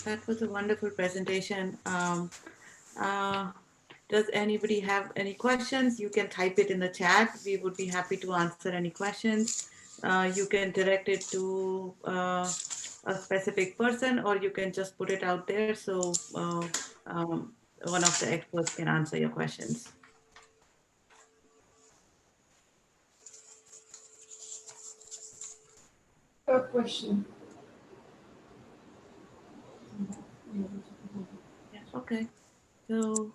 That was a wonderful presentation. Does anybody have any questions? You can type it in the chat. We would be happy to answer any questions. You can direct it to a specific person, or you can just put it out there so one of the experts can answer your questions. A question. Okay. So,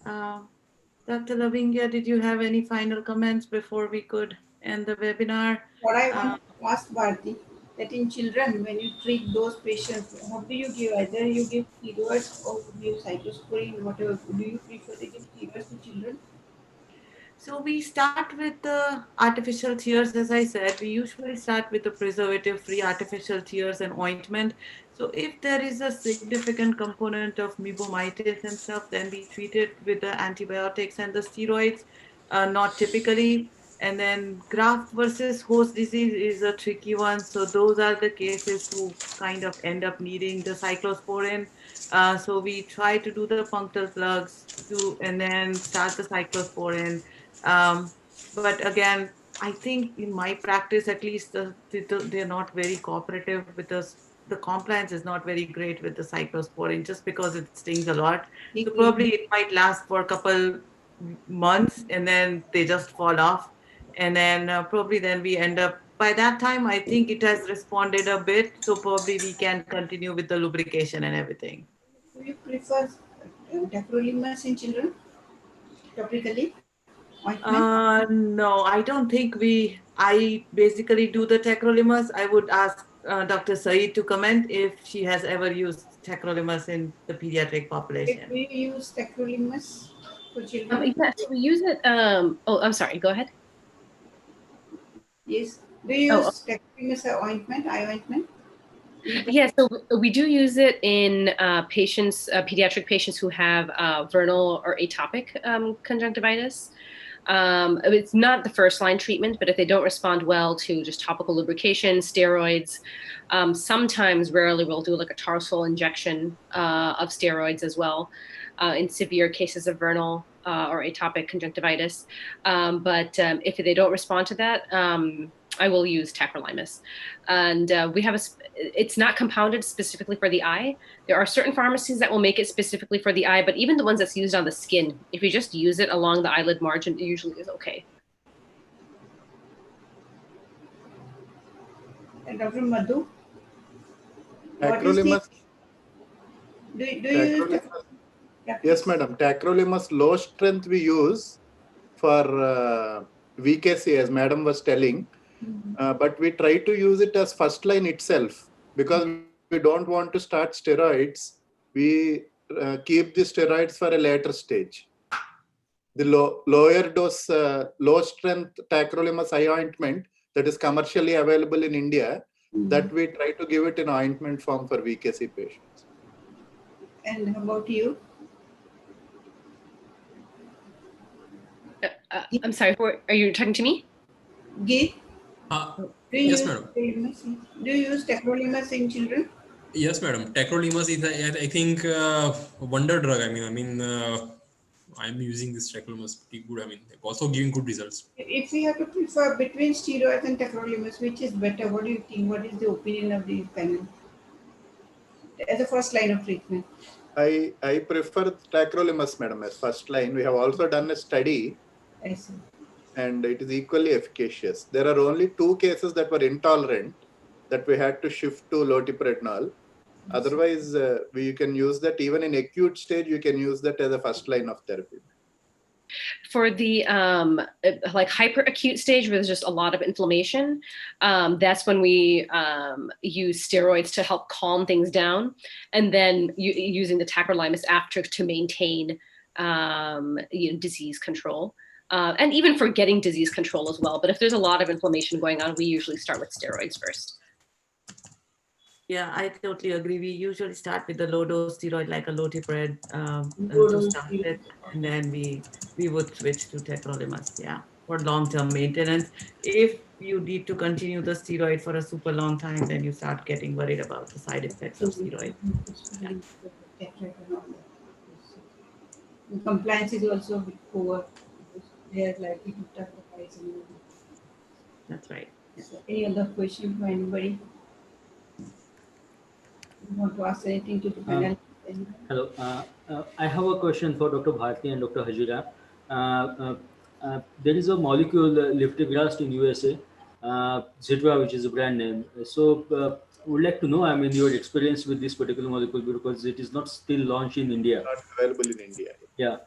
Dr. Lavingya, did you have any final comments before we could end the webinar? What I want to ask Bharti, that in children, when you treat those patients, what do you give? Either you give steroids or you give cyclosporine, whatever. Do you prefer to give steroids to children? So we start with the artificial tears, as I said. We usually start with the preservative-free artificial tears and ointment. So if there is a significant component of mebomytis and stuff, then we treat it with the antibiotics and the steroids, not typically. And then graft versus host disease is a tricky one. So those are the cases who kind of end up needing the cyclosporin. So we try to do the punctal plugs and then start the cyclosporin. Um, but again, I think in my practice, at least, they're not very cooperative with us. The compliance is not very great with the cyclosporin just because it stings a lot. So probably it might last for a couple months and then they just fall off. And then probably then we end up, by that time, I think it has responded a bit. So probably we can continue with the lubrication and everything. Do you prefer tacrolimus in children topically? No, I don't think I basically do the tacrolimus. I would ask Dr. Saeed to comment if she has ever used tacrolimus in the pediatric population. Do you use tacrolimus for children? Yes, we use it. Oh, I'm sorry. Go ahead. Yes. Do you use tacrolimus ointment, eye ointment? Yes, so we do use it in patients, pediatric patients who have vernal or atopic conjunctivitis. It's not the first line treatment, but if they don't respond well to just topical lubrication, steroids, sometimes, rarely, we'll do like a tarsal injection of steroids as well in severe cases of vernal or atopic conjunctivitis. But if they don't respond to that, I will use tacrolimus. And we have it's not compounded specifically for the eye. There are certain pharmacies that will make it specifically for the eye, but even the ones that's used on the skin, if you just use it along the eyelid margin, it usually is okay. And Dr. Madhu? Tacrolimus. Do you use Yes, madam. Tacrolimus low strength we use for VKC, as madam was telling. But we try to use it as first line itself because we don't want to start steroids. We keep the steroids for a later stage. The lower dose, low strength tacrolimus eye ointment that is commercially available in India, that we try to give it in ointment form for VKC patients. And how about you? I'm sorry, are you talking to me? Gee? Yes, madam. Do you use tacrolimus in children? Yes, madam. Tacrolimus is, I think, wonder drug. I'm using this tacrolimus pretty good. Also giving good results. If we have to prefer between steroids and tacrolimus, which is better? What do you think? What is the opinion of the panel as a first line of treatment? I prefer tacrolimus, madam, as first line. We have also done a study. I see. And it is equally efficacious. There are only 2 cases that were intolerant that we had to shift to lotiprednol. Otherwise, you can use that even in acute stage. You can use that as a first line of therapy. For the like hyperacute stage where there's just a lot of inflammation, that's when we use steroids to help calm things down, and then using the tacrolimus after to maintain disease control. And even for getting disease control as well. But if there's a lot of inflammation going on, we usually start with steroids first. Yeah, I totally agree. We usually start with the low dose steroid like a lotipred and then we would switch to tacrolimus, for long-term maintenance. If you need to continue the steroid for a super long time, then you start getting worried about the side effects of steroid. And compliance is also a bit poor. They are likely to touch the price. That's right. So any other question for anybody? You want to ask anything to the panel? Hello. I have a question for Dr. Bharti and Dr. Hajira. There is a molecule liftigrast in USA, Zitra, which is a brand name. So, would like to know, I mean, your experience with this particular molecule because it is not still launched in India. Not available in India. Yeah.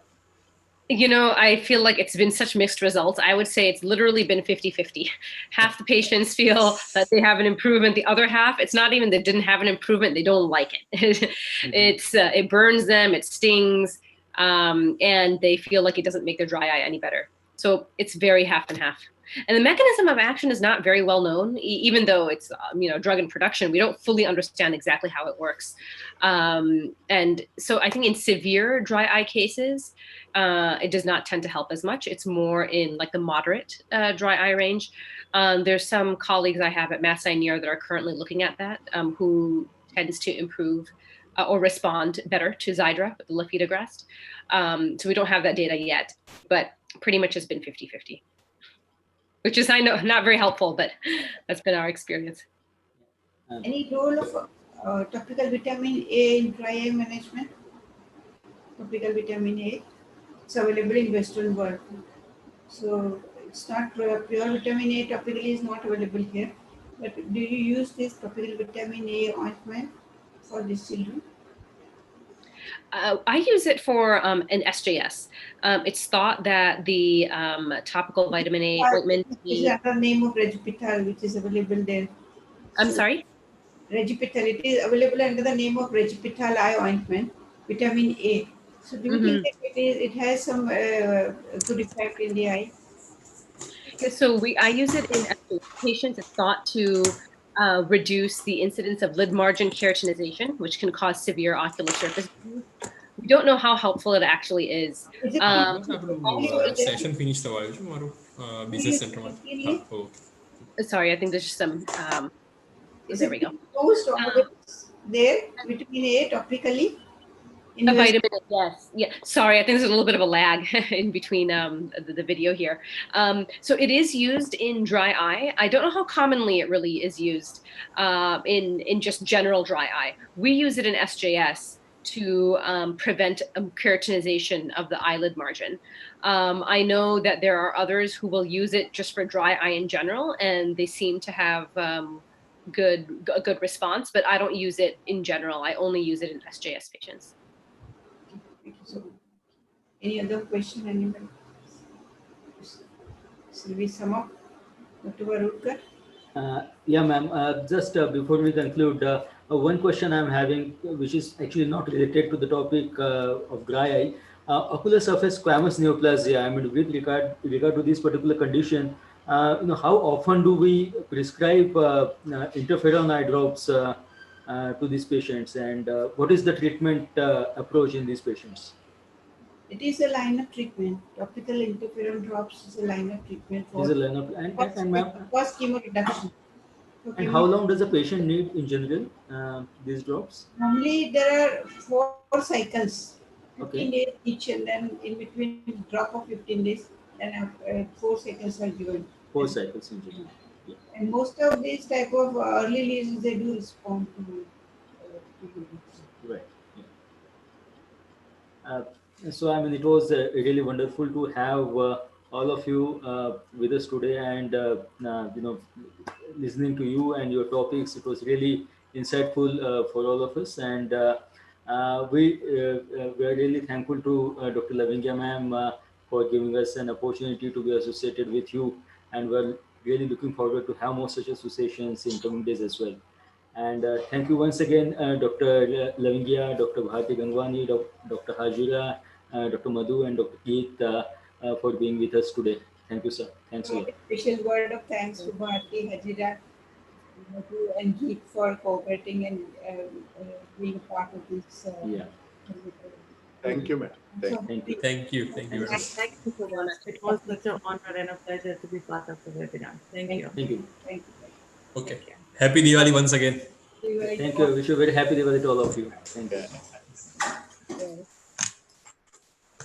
You know, I feel like it's been such mixed results. I would say it's literally been 50-50. Half the patients feel that they have an improvement. The other half, it's not even they didn't have an improvement, they don't like it. It burns them, it stings, and they feel like it doesn't make their dry eye any better. So it's very half and half. And the mechanism of action is not very well known, even though it's drug in production. We don't fully understand exactly how it works. And so I think in severe dry eye cases, it does not tend to help as much. It's more in like the moderate dry eye range. There's some colleagues I have at Mass Sinai that are currently looking at that, who tends to improve or respond better to Xiidra, the lifidograst. So we don't have that data yet, but pretty much has been 50-50. Which is, I know, not very helpful, but that's been our experience. Any role of topical vitamin A in dry eye management? Topical vitamin A, it's available in Western world. So it's not pure vitamin A topically is not available here. But do you use this topical vitamin A ointment for these children? I use it for an SJS. It's thought that the topical vitamin A ointment. Is another name of Regipital, which is available there. I'm sorry? Regipital, it is available under the name of Regipital eye ointment, vitamin A. So do you think that it has some good effect in the eye? So I use it in patients. It's thought to reduce the incidence of lid margin keratinization, which can cause severe ocular surface disease. We don't know how helpful it actually is. Session finished business center. Sorry, I think there's just some. There we go. Most there, vitamin A topically. A vitamin, yes. Yeah. Sorry, I think there's a little bit of a lag in between the video here. So it is used in dry eye. I don't know how commonly it really is used in just general dry eye. We use it in SJS to prevent keratinization of the eyelid margin. I know that there are others who will use it just for dry eye in general, and they seem to have a good response, but I don't use it in general. I only use it in SJS patients. So, any other question, anybody? Shall we sum up, Dr. Varudkar? Yeah, ma'am. Just before we conclude, one question I'm having, which is actually not related to the topic of dry eye, ocular surface squamous neoplasia. I mean, with regard to this particular condition, how often do we prescribe interferon eye drops to these patients, and what is the treatment approach in these patients? It is a line of treatment. Topical interferon drops is a line of treatment for first chemo reduction. And how long does a patient need in general these drops? Normally there are 4 cycles, 15 days each, and then in between drop of 15 days, and 4 cycles are given. 4 cycles in general. Yeah. And most of these type of early lesions, they do respond to right. Yeah. So I mean, it was really wonderful to have all of you with us today, and listening to you and your topics. It was really insightful for all of us, and we are really thankful to Dr. Lavingya ma'am for giving us an opportunity to be associated with you, and we're really looking forward to have more such associations in coming days as well. And thank you once again, Dr. Lavingya, Dr. Bharti Gangwani, Dr. Hajira, Dr. Madhu, and Dr. Keith for being with us today. Thank you, sir. Thanks a lot. Special word of thanks to Bharti, Hajira, Madhu, and Keith for cooperating and being part of this. Thank you, madam. Thank you. Thank you. Thank you so much. It was such an honor and a pleasure to be part of the webinar. Thank you. Thank you. Okay. Happy Diwali once again. Thank you. I wish you a very happy Diwali to all of you. Thank you.